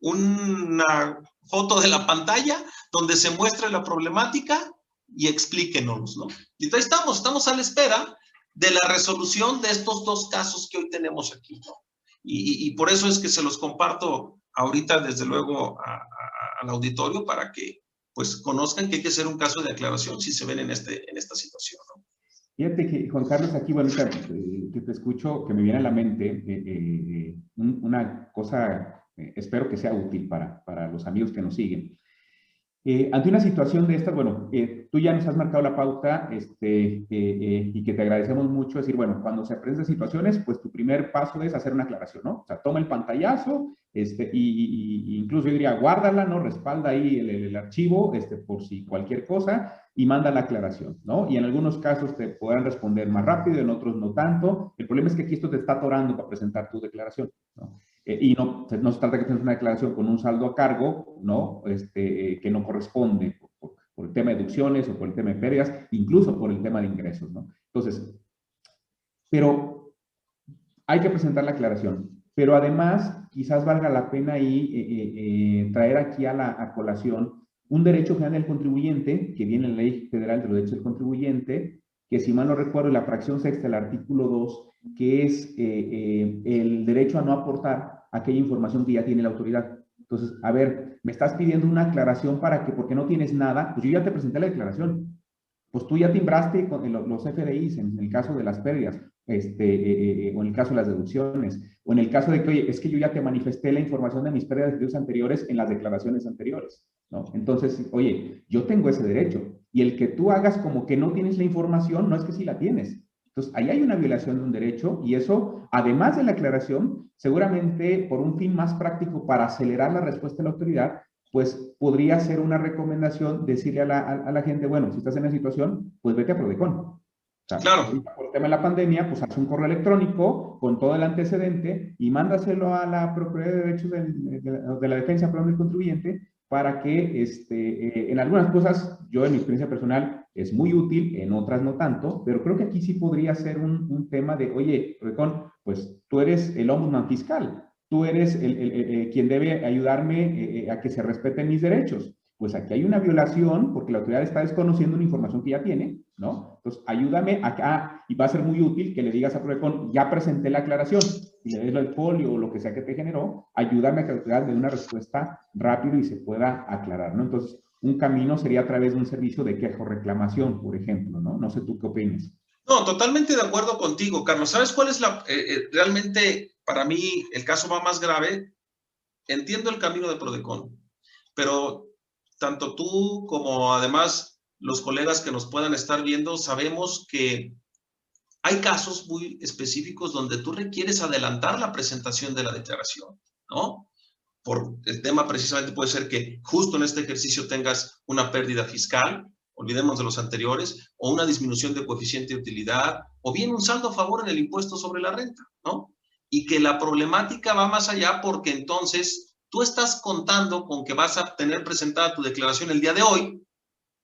una foto de la pantalla donde se muestre la problemática y explíquenos, ¿no? Y ahí estamos a la espera de la resolución de estos dos casos que hoy tenemos aquí, ¿no? Y por eso es que se los comparto ahorita, desde luego, al auditorio para que pues conozcan que hay que hacer un caso de aclaración si se ven en esta situación, ¿no? Fíjate que, Juan Carlos, aquí, bueno, que te escucho, que me viene a la mente una cosa, espero que sea útil para los amigos que nos siguen. Ante una situación de estas, bueno, tú ya nos has marcado la pauta y que te agradecemos mucho, decir, bueno, cuando se presentan situaciones, pues tu primer paso es hacer una aclaración, ¿no? O sea, toma el pantallazo, y incluso yo diría, guárdala, ¿no? Respalda ahí el archivo, por si cualquier cosa, y manda la aclaración, ¿no? Y en algunos casos te podrán responder más rápido, en otros no tanto. El problema es que aquí esto te está atorando para presentar tu declaración, ¿no? Y no se trata que tengas una declaración con un saldo a cargo, ¿no? Que no corresponde por el tema de deducciones o por el tema de pérdidas, incluso por el tema de ingresos, ¿no? Entonces, pero hay que presentar la aclaración. Pero además, quizás valga la pena ahí traer aquí a colación un derecho general del contribuyente, que viene en la Ley Federal de los Derechos del Contribuyente, que si mal no recuerdo, la fracción sexta del artículo 2, que es el derecho a no aportar aquella información que ya tiene la autoridad. Entonces, a ver, me estás pidiendo una aclaración para que, porque no tienes nada, pues yo ya te presenté la declaración. Pues tú ya timbraste con los FDIs en el caso de las pérdidas, o en el caso de las deducciones, o en el caso de que, oye, es que yo ya te manifesté la información de mis pérdidas anteriores en las declaraciones anteriores, ¿no? Entonces, oye, yo tengo ese derecho, y el que tú hagas como que no tienes la información, no es que sí la tienes. Entonces, ahí hay una violación de un derecho, y eso, además de la aclaración, seguramente por un fin más práctico para acelerar la respuesta de la autoridad, pues podría ser una recomendación decirle a la gente, bueno, si estás en la situación, pues vete a Prodecon. O sea, claro. por el tema de la pandemia, pues haz un correo electrónico con todo el antecedente y mándaselo a la Procuraduría de Derechos de la Defensa del Contribuyente para que en algunas cosas, yo en mi experiencia personal, es muy útil, en otras no tanto, pero creo que aquí sí podría ser un tema de, oye, Prodecon, pues tú eres el ombudsman fiscal, tú eres quien debe ayudarme a que se respeten mis derechos. Pues aquí hay una violación porque la autoridad está desconociendo una información que ya tiene, ¿no? Entonces, ayúdame acá, y va a ser muy útil que le digas a Prodecon, ya presenté la aclaración, y le des el folio o lo que sea que te generó, ayúdame a que la autoridad dé una respuesta rápido y se pueda aclarar, ¿no? Entonces, un camino sería a través de un servicio de queja o reclamación, por ejemplo, ¿no? No sé tú qué opinas. No, totalmente de acuerdo contigo, Carlos. ¿Sabes cuál es realmente, para mí, el caso más grave? Entiendo el camino de Prodecon, pero tanto tú como además los colegas que nos puedan estar viendo, sabemos que hay casos muy específicos donde tú requieres adelantar la presentación de la declaración, ¿no? por el tema precisamente puede ser que justo en este ejercicio tengas una pérdida fiscal, olvidemos de los anteriores, o una disminución de coeficiente de utilidad, o bien un saldo a favor en el impuesto sobre la renta, ¿no? Y que la problemática va más allá porque entonces tú estás contando con que vas a tener presentada tu declaración el día de hoy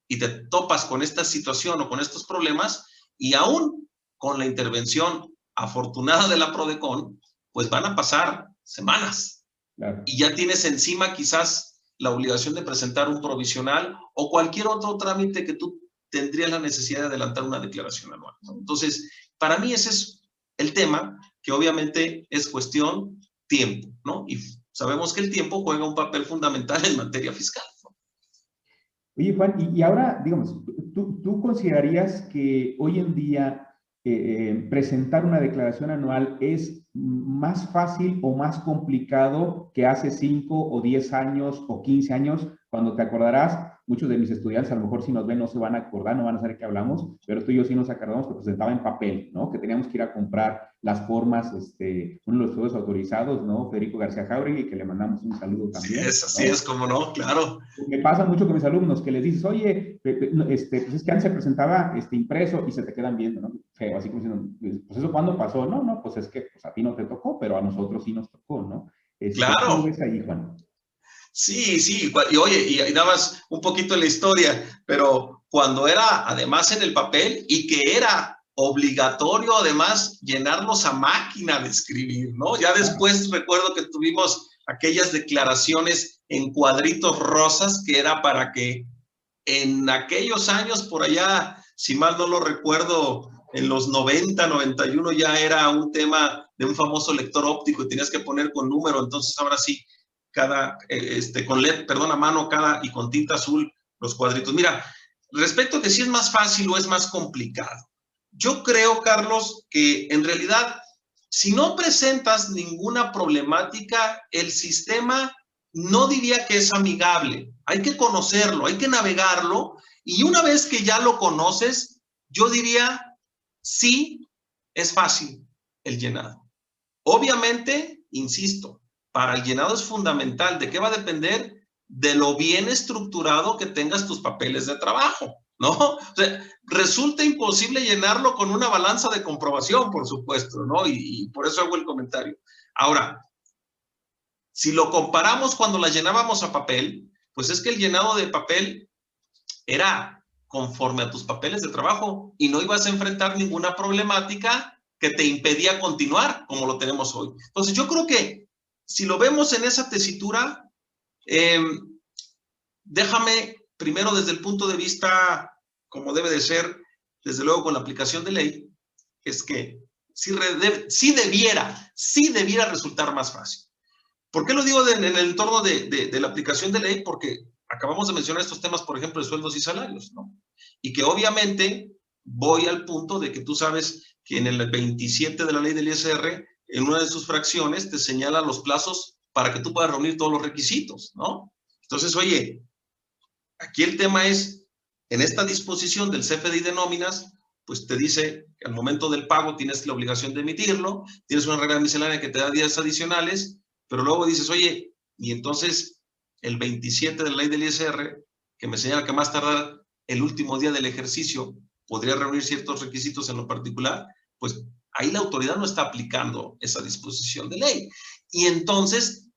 y te topas con esta situación o con estos problemas y aún con la intervención afortunada de la PRODECON, pues van a pasar semanas. Claro. Y ya tienes encima quizás la obligación de presentar un provisional o cualquier otro trámite que tú tendrías la necesidad de adelantar una declaración anual, ¿no? Entonces, para mí ese es el tema, que obviamente es cuestión tiempo, ¿no? Y sabemos que el tiempo juega un papel fundamental en materia fiscal, ¿no? Oye, Juan, y ahora, digamos, ¿tú considerarías que hoy en día presentar una declaración anual es más fácil o más complicado que hace 5 o 10 años o 15 años? Cuando te acordarás, muchos de mis estudiantes a lo mejor si nos ven no se van a acordar, no van a saber qué hablamos, pero tú y yo sí nos acordamos que presentaba en papel, ¿no? Que teníamos que ir a comprar las formas, uno de los estudios autorizados, ¿no? Federico García Jauregui, que le mandamos un saludo también. Así es, como no, claro. Me pasa mucho con mis alumnos que les dices, oye, pues es que antes se presentaba impreso y se te quedan viendo, ¿no? Feo, así como diciendo, pues eso ¿cuándo pasó? No, pues es que pues, a ti no te tocó, pero a nosotros sí nos tocó, ¿no? Claro. ¿Cómo ves ahí, Juan? Sí, y oye, y dabas un poquito la historia, pero cuando era además en el papel y que era obligatorio además llenarlos a máquina de escribir, ¿no? Ya después recuerdo que tuvimos aquellas declaraciones en cuadritos rosas que era para que en aquellos años por allá, si mal no lo recuerdo, en los 90, 91 ya era un tema de un famoso lector óptico y tenías que poner con número, entonces ahora sí, con LED, perdón, a mano y con tinta azul los cuadritos. Mira, respecto a que si es más fácil o es más complicado, yo creo, Carlos, que en realidad, si no presentas ninguna problemática, el sistema no diría que es amigable. Hay que conocerlo, hay que navegarlo, y una vez que ya lo conoces, yo diría, sí, es fácil el llenado. Obviamente, insisto, para el llenado es fundamental. ¿De qué va a depender? De lo bien estructurado que tengas tus papeles de trabajo, ¿no? O sea, resulta imposible llenarlo con una balanza de comprobación, por supuesto, ¿no? Y por eso hago el comentario. Ahora, si lo comparamos cuando la llenábamos a papel, pues es que el llenado de papel era conforme a tus papeles de trabajo y no ibas a enfrentar ninguna problemática que te impedía continuar como lo tenemos hoy. Entonces, yo creo que si lo vemos en esa tesitura, déjame primero desde el punto de vista, como debe de ser, desde luego con la aplicación de ley, es que sí debiera resultar más fácil. ¿Por qué lo digo en el entorno de la aplicación de ley? Porque acabamos de mencionar estos temas, por ejemplo, de sueldos y salarios, ¿no? Y que obviamente voy al punto de que tú sabes que en el 27 de la ley del ISR, en una de sus fracciones, te señala los plazos para que tú puedas reunir todos los requisitos, ¿no? Entonces, oye, aquí el tema es, en esta disposición del CFDI de nóminas, pues te dice que al momento del pago tienes la obligación de emitirlo, tienes una regla miscelánea que te da días adicionales, pero luego dices, oye, y entonces el 27 de la ley del ISR, que me señala que más tardar el último día del ejercicio podría reunir ciertos requisitos en lo particular, pues ahí la autoridad no está aplicando esa disposición de ley. Y entonces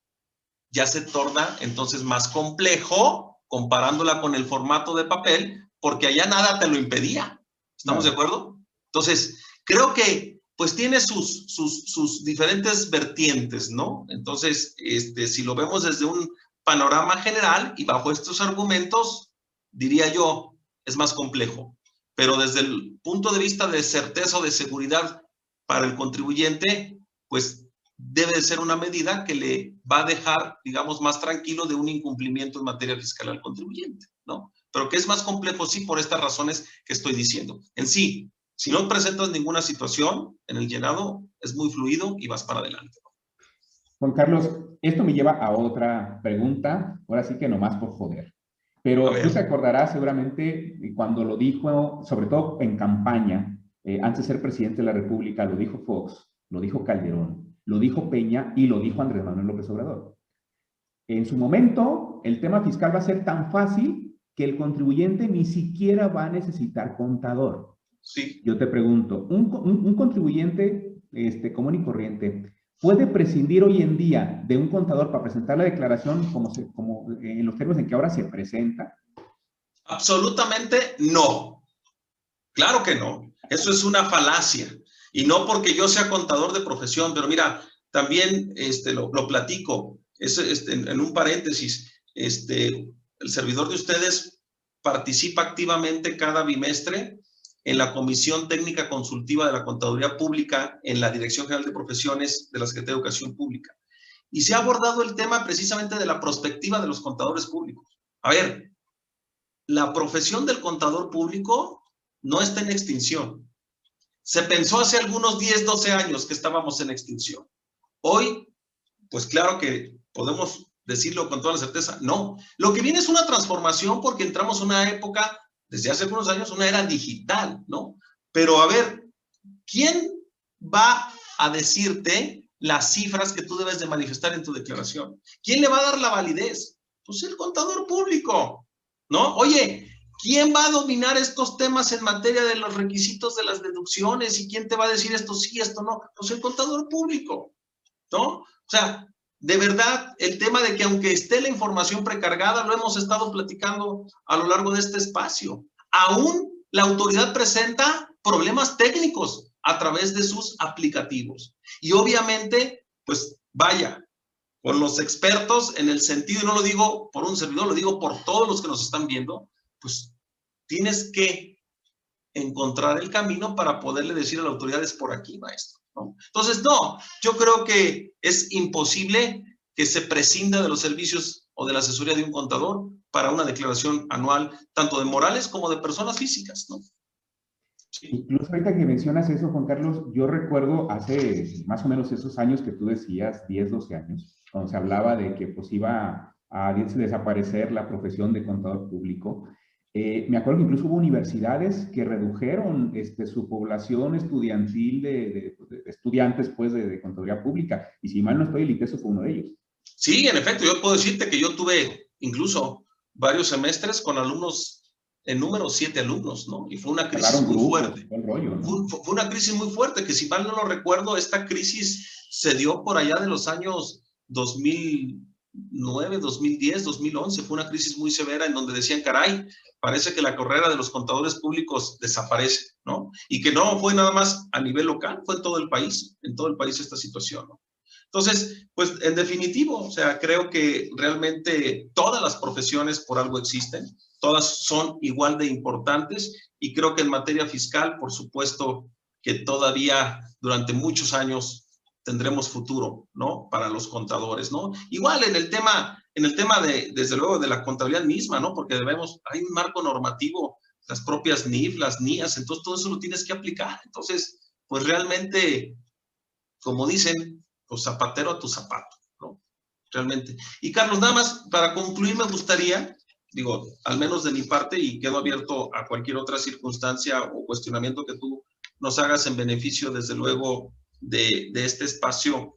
ya se torna entonces más complejo comparándola con el formato de papel, porque allá nada te lo impedía. ¿Estamos de acuerdo? Entonces, creo que pues tiene sus diferentes vertientes, ¿no? Entonces, si lo vemos desde un panorama general y bajo estos argumentos, diría yo, es más complejo. Pero desde el punto de vista de certeza o de seguridad para el contribuyente, pues debe de ser una medida que le va a dejar, digamos, más tranquilo de un incumplimiento en materia fiscal al contribuyente, ¿no? Pero que es más complejo, sí, por estas razones que estoy diciendo. En sí, si no presentas ninguna situación en el llenado, es muy fluido y vas para adelante. Juan Carlos, esto me lleva a otra pregunta, ahora sí que nomás por joder. Pero tú te acordarás seguramente cuando lo dijo, sobre todo en campaña, antes de ser presidente de la República, lo dijo Fox, lo dijo Calderón, lo dijo Peña y lo dijo Andrés Manuel López Obrador. En su momento, el tema fiscal va a ser tan fácil que el contribuyente ni siquiera va a necesitar contador. Sí. Yo te pregunto, ¿un contribuyente común y corriente puede prescindir hoy en día de un contador para presentar la declaración como en los términos en que ahora se presenta? Absolutamente no. Claro que no. Eso es una falacia. Y no porque yo sea contador de profesión, pero mira, también lo platico. En un paréntesis, el servidor de ustedes participa activamente cada bimestre en la Comisión Técnica Consultiva de la Contaduría Pública en la Dirección General de Profesiones de la Secretaría de Educación Pública. Y se ha abordado el tema precisamente de la prospectiva de los contadores públicos. A ver, la profesión del contador público no está en extinción. Se pensó hace algunos 10, 12 años que estábamos en extinción. Hoy, pues claro que podemos decirlo con toda la certeza, no. Lo que viene es una transformación porque entramos en una época, desde hace algunos años, una era digital, ¿no? Pero a ver, ¿quién va a decirte las cifras que tú debes de manifestar en tu declaración? ¿Quién le va a dar la validez? Pues el contador público, ¿no? Oye, ¿quién va a dominar estos temas en materia de los requisitos de las deducciones? ¿Y quién te va a decir esto sí, esto no? Pues el contador público, ¿no? O sea, de verdad, el tema de que aunque esté la información precargada, lo hemos estado platicando a lo largo de este espacio. Aún la autoridad presenta problemas técnicos a través de sus aplicativos. Y obviamente, pues vaya, con los expertos en el sentido, y no lo digo por un servidor, lo digo por todos los que nos están viendo, pues tienes que encontrar el camino para poderle decir a la autoridad es por aquí, maestro, ¿no? Entonces, no, yo creo que es imposible que se prescinda de los servicios o de la asesoría de un contador para una declaración anual, tanto de morales como de personas físicas, ¿no? Sí. Incluso ahorita que mencionas eso, Juan Carlos, yo recuerdo hace más o menos esos años que tú decías, 10, 12 años, cuando se hablaba de que pues iba a desaparecer la profesión de contador público. Me acuerdo que incluso hubo universidades que redujeron su población estudiantil de estudiantes pues, de contaduría pública. Y si mal no estoy, el ITESO fue uno de ellos. Sí, en efecto, yo puedo decirte que yo tuve incluso varios semestres con alumnos, en número 7 alumnos, ¿no? Y fue una crisis muy fuerte. Fue una crisis muy fuerte, que si mal no lo recuerdo, esta crisis se dio por allá de los años 2009, 2010, 2011. Fue una crisis muy severa en donde decían, caray, parece que la carrera de los contadores públicos desaparece, ¿no? Y que no fue nada más a nivel local, fue en todo el país esta situación, ¿no? Entonces, pues en definitivo, o sea, creo que realmente todas las profesiones por algo existen, todas son igual de importantes y creo que en materia fiscal, por supuesto, que todavía durante muchos años tendremos futuro, ¿no? Para los contadores, ¿no? Igual en el tema desde luego, de la contabilidad misma, ¿no? Porque hay un marco normativo, las propias NIF, las NIAS, entonces todo eso lo tienes que aplicar. Entonces, pues realmente, como dicen, pues zapatero a tu zapato, ¿no? Realmente. Y Carlos, nada más para concluir me gustaría, digo, al menos de mi parte, y quedo abierto a cualquier otra circunstancia o cuestionamiento que tú nos hagas en beneficio, desde luego, de este espacio.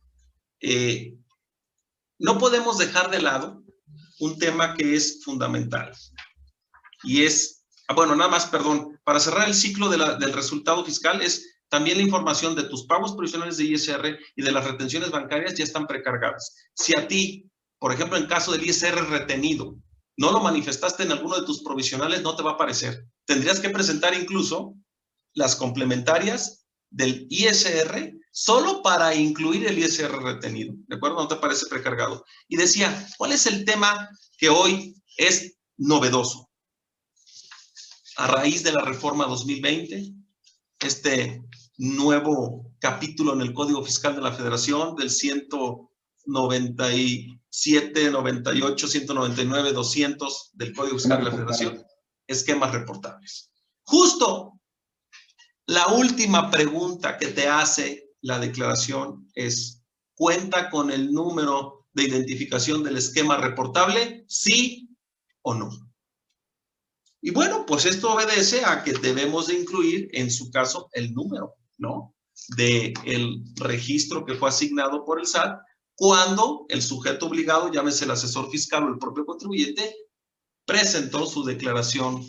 No podemos dejar de lado un tema que es fundamental, y es, bueno, nada más, perdón, para cerrar el ciclo del resultado fiscal es también la información de tus pagos provisionales de ISR y de las retenciones bancarias ya están precargadas. Si a ti, por ejemplo, en caso del ISR retenido, no lo manifestaste en alguno de tus provisionales, no te va a aparecer. Tendrías que presentar incluso las complementarias del ISR solo para incluir el ISR retenido, ¿de acuerdo? No te aparece precargado. Y decía, ¿cuál es el tema que hoy es novedoso? A raíz de la reforma 2020, este nuevo capítulo en el Código Fiscal de la Federación del 197, 98, 199, 200 del Código Fiscal de la Federación, esquemas reportables. Justo la última pregunta que te hace la declaración es, ¿cuenta con el número de identificación del esquema reportable? ¿Sí o no? Y bueno, pues esto obedece a que debemos de incluir, en su caso, el número, ¿no? Del registro que fue asignado por el SAT cuando el sujeto obligado, llámese el asesor fiscal o el propio contribuyente, presentó su declaración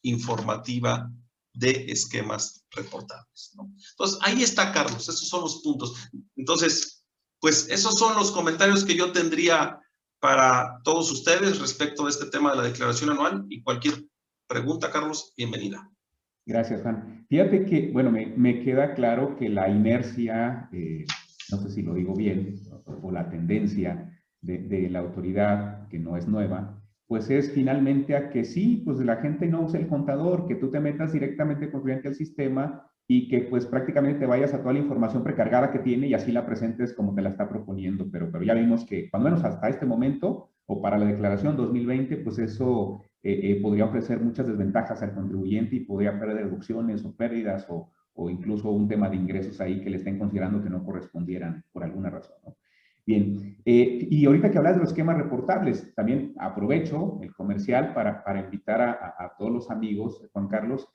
informativa de esquemas reportables, ¿no? Entonces, ahí está, Carlos, esos son los puntos. Entonces, pues esos son los comentarios que yo tendría para todos ustedes respecto a este tema de la declaración anual, y cualquier pregunta, Carlos, bienvenida. Gracias, Juan. Fíjate que, bueno, me queda claro que la inercia, no sé si lo digo bien, o la tendencia de la autoridad, que no es nueva, pues es finalmente a que sí, pues la gente no use el contador, que tú te metas directamente con cliente al sistema y que pues prácticamente te vayas a toda la información precargada que tiene y así la presentes como te la está proponiendo. Pero ya vimos que, cuando menos hasta este momento, o para la declaración 2020, pues eso podría ofrecer muchas desventajas al contribuyente y podría perder deducciones o pérdidas o incluso un tema de ingresos ahí que le estén considerando que no correspondieran por alguna razón, ¿no? Bien, y ahorita que hablas de los esquemas reportables, también aprovecho el comercial para invitar a todos los amigos, Juan Carlos.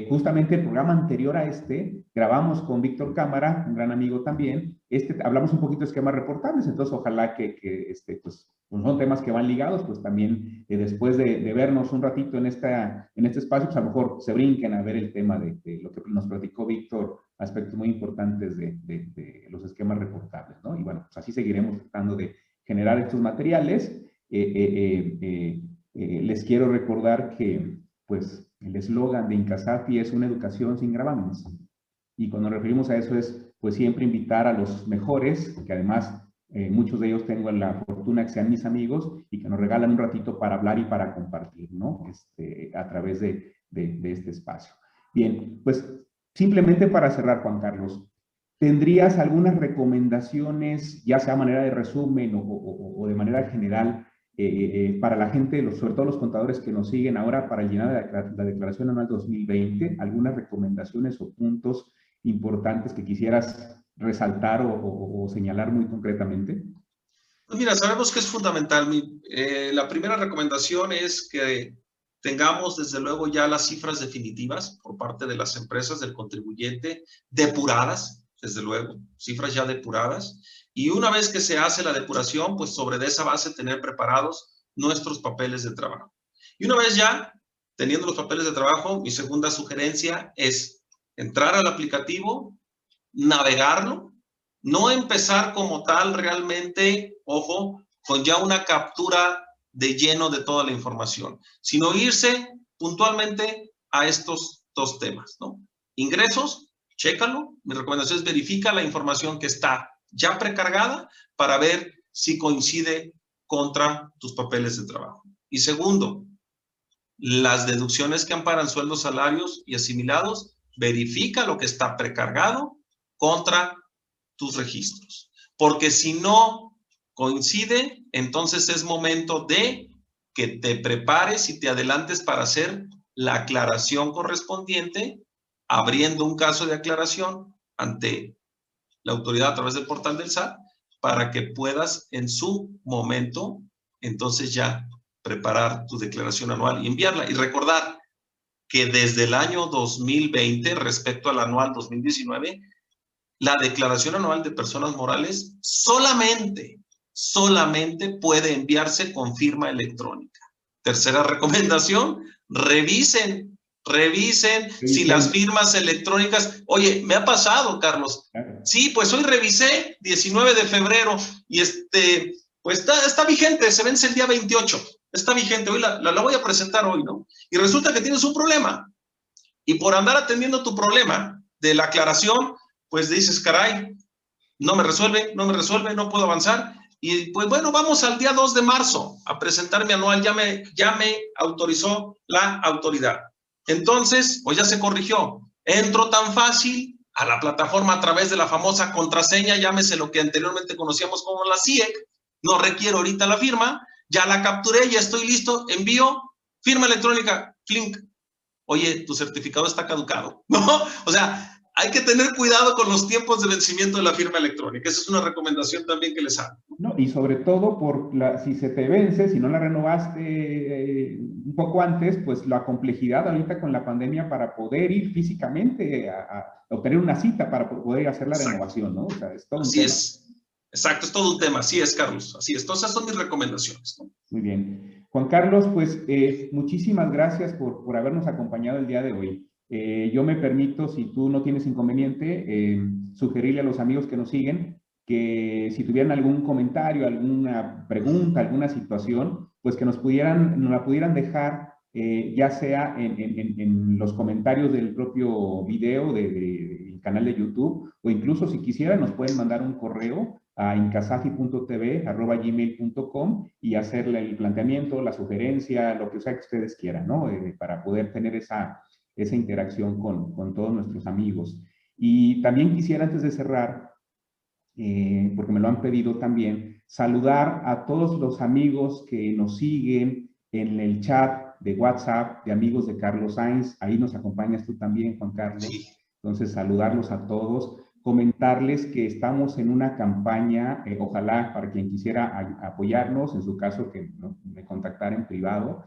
Justamente el programa anterior a este, grabamos con Víctor Cámara, un gran amigo también, hablamos un poquito de esquemas reportables, entonces ojalá que pues son temas que van ligados, pues también después de vernos un ratito en este espacio, pues a lo mejor se brinquen a ver el tema de lo que nos platicó Víctor, aspectos muy importantes de los esquemas reportables, ¿no? Y bueno, pues así seguiremos tratando de generar estos materiales. Les quiero recordar que, pues, el eslogan de Incasafi es una educación sin gravámenes. Y cuando nos referimos a eso es, pues, siempre invitar a los mejores, que además muchos de ellos tengo la fortuna que sean mis amigos y que nos regalan un ratito para hablar y para compartir, ¿no? A través de este espacio. Bien, pues simplemente para cerrar, Juan Carlos, ¿tendrías algunas recomendaciones, ya sea a manera de resumen o de manera general, para la gente, sobre todo los contadores que nos siguen ahora para llenar la declaración anual 2020? ¿Algunas recomendaciones o puntos importantes que quisieras resaltar o señalar muy concretamente? Pues mira, sabemos que es fundamental. La primera recomendación es que tengamos desde luego ya las cifras definitivas por parte de las empresas, del contribuyente, depuradas, desde luego, cifras ya depuradas. Y una vez que se hace la depuración, pues sobre esa base tener preparados nuestros papeles de trabajo. Y una vez ya teniendo los papeles de trabajo, mi segunda sugerencia es entrar al aplicativo, navegarlo, no empezar como tal realmente, ojo, con ya una captura de lleno de toda la información, sino irse puntualmente a estos dos temas, ¿no? Ingresos, chécalo. Mi recomendación es verifica la información que está ya precargada para ver si coincide contra tus papeles de trabajo. Y segundo, las deducciones que amparan sueldos, salarios y asimilados, verifica lo que está precargado contra tus registros. Porque si no coincide, entonces es momento de que te prepares y te adelantes para hacer la aclaración correspondiente, abriendo un caso de aclaración ante la autoridad a través del portal del SAT, para que puedas en su momento, entonces ya preparar tu declaración anual y enviarla. Y recordar que desde el año 2020, respecto al anual 2019, la declaración anual de personas morales solamente puede enviarse con firma electrónica. Tercera recomendación, revisen si las firmas electrónicas, oye, me ha pasado, Carlos. Sí, pues hoy revisé 19 de febrero y pues está vigente, se vence el día 28. Está vigente, hoy la voy a presentar hoy, ¿no? Y resulta que tienes un problema. Y por andar atendiendo tu problema de la aclaración, pues dices, caray, no me resuelve, no puedo avanzar. Y pues bueno, vamos al día 2 de marzo a presentar mi anual, ya me autorizó la autoridad. Entonces, pues ya se corrigió. Entro tan fácil a la plataforma a través de la famosa contraseña, llámese lo que anteriormente conocíamos como la CIEC, no requiero ahorita la firma, ya la capturé, ya estoy listo, envío, firma electrónica, clink. Oye, tu certificado está caducado, ¿no? O sea, hay que tener cuidado con los tiempos de vencimiento de la firma electrónica. Esa es una recomendación también que les hago. No, y sobre todo, si se te vence, si no la renovaste un poco antes, pues la complejidad ahorita con la pandemia para poder ir físicamente a obtener una cita para poder hacer la renovación, ¿no? O sea, es todo un tema. Exacto, es todo un tema. Así es, Carlos. Así es. Entonces, son mis recomendaciones, ¿no? Muy bien. Juan Carlos, pues muchísimas gracias por habernos acompañado el día de hoy. Yo me permito, si tú no tienes inconveniente, sugerirle a los amigos que nos siguen que si tuvieran algún comentario, alguna pregunta, alguna situación, pues que nos la pudieran dejar, ya sea en los comentarios del propio video del canal de YouTube, o incluso si quisieran nos pueden mandar un correo a incasafi.tv@gmail.com y hacerle el planteamiento, la sugerencia, lo que sea que ustedes quieran, ¿no? Para poder tener esa interacción con todos nuestros amigos. Y también quisiera, antes de cerrar, porque me lo han pedido también, saludar a todos los amigos que nos siguen en el chat de WhatsApp de amigos de Carlos Sainz. Ahí nos acompañas tú también, Juan Carlos. Sí. Entonces, saludarlos a todos, comentarles que estamos en una campaña, ojalá para quien quisiera apoyarnos, en su caso que me contactara en privado,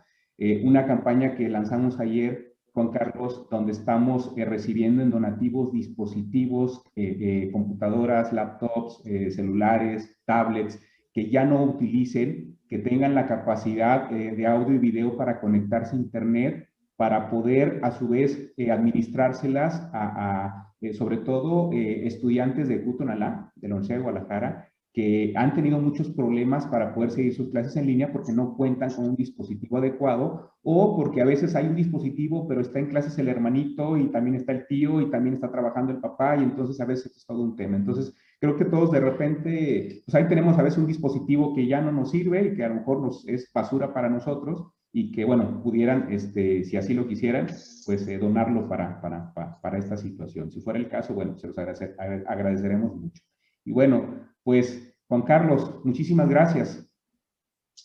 una campaña que lanzamos ayer, Juan Carlos, donde estamos recibiendo en donativos dispositivos, computadoras, laptops, celulares, tablets, que ya no utilicen, que tengan la capacidad de audio y video para conectarse a Internet, para poder a su vez administrárselas sobre todo estudiantes de Cutonalá, de la Universidad de Guadalajara, que han tenido muchos problemas para poder seguir sus clases en línea porque no cuentan con un dispositivo adecuado, o porque a veces hay un dispositivo, pero está en clases el hermanito y también está el tío y también está trabajando el papá, y entonces a veces es todo un tema. Entonces, creo que todos de repente, pues ahí tenemos a veces un dispositivo que ya no nos sirve y que a lo mejor es basura para nosotros, y que, bueno, pudieran, si así lo quisieran, pues donarlo para esta situación. Si fuera el caso, bueno, se los agradeceremos mucho. Y bueno, pues, Juan Carlos, muchísimas gracias.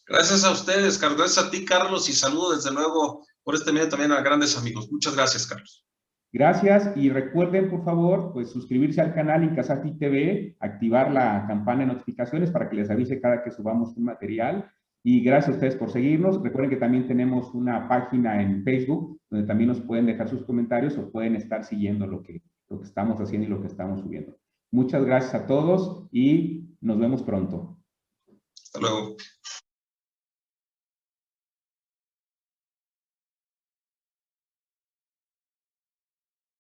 Gracias a ustedes, Carlos. Gracias a ti, Carlos, y saludo desde luego por este medio también a grandes amigos. Muchas gracias, Carlos. Gracias, y recuerden, por favor, pues suscribirse al canal Incasafi TV, activar la campana de notificaciones para que les avise cada que subamos un material. Y gracias a ustedes por seguirnos. Recuerden que también tenemos una página en Facebook donde también nos pueden dejar sus comentarios o pueden estar siguiendo lo que estamos haciendo y lo que estamos subiendo. Muchas gracias a todos y nos vemos pronto. Hasta luego.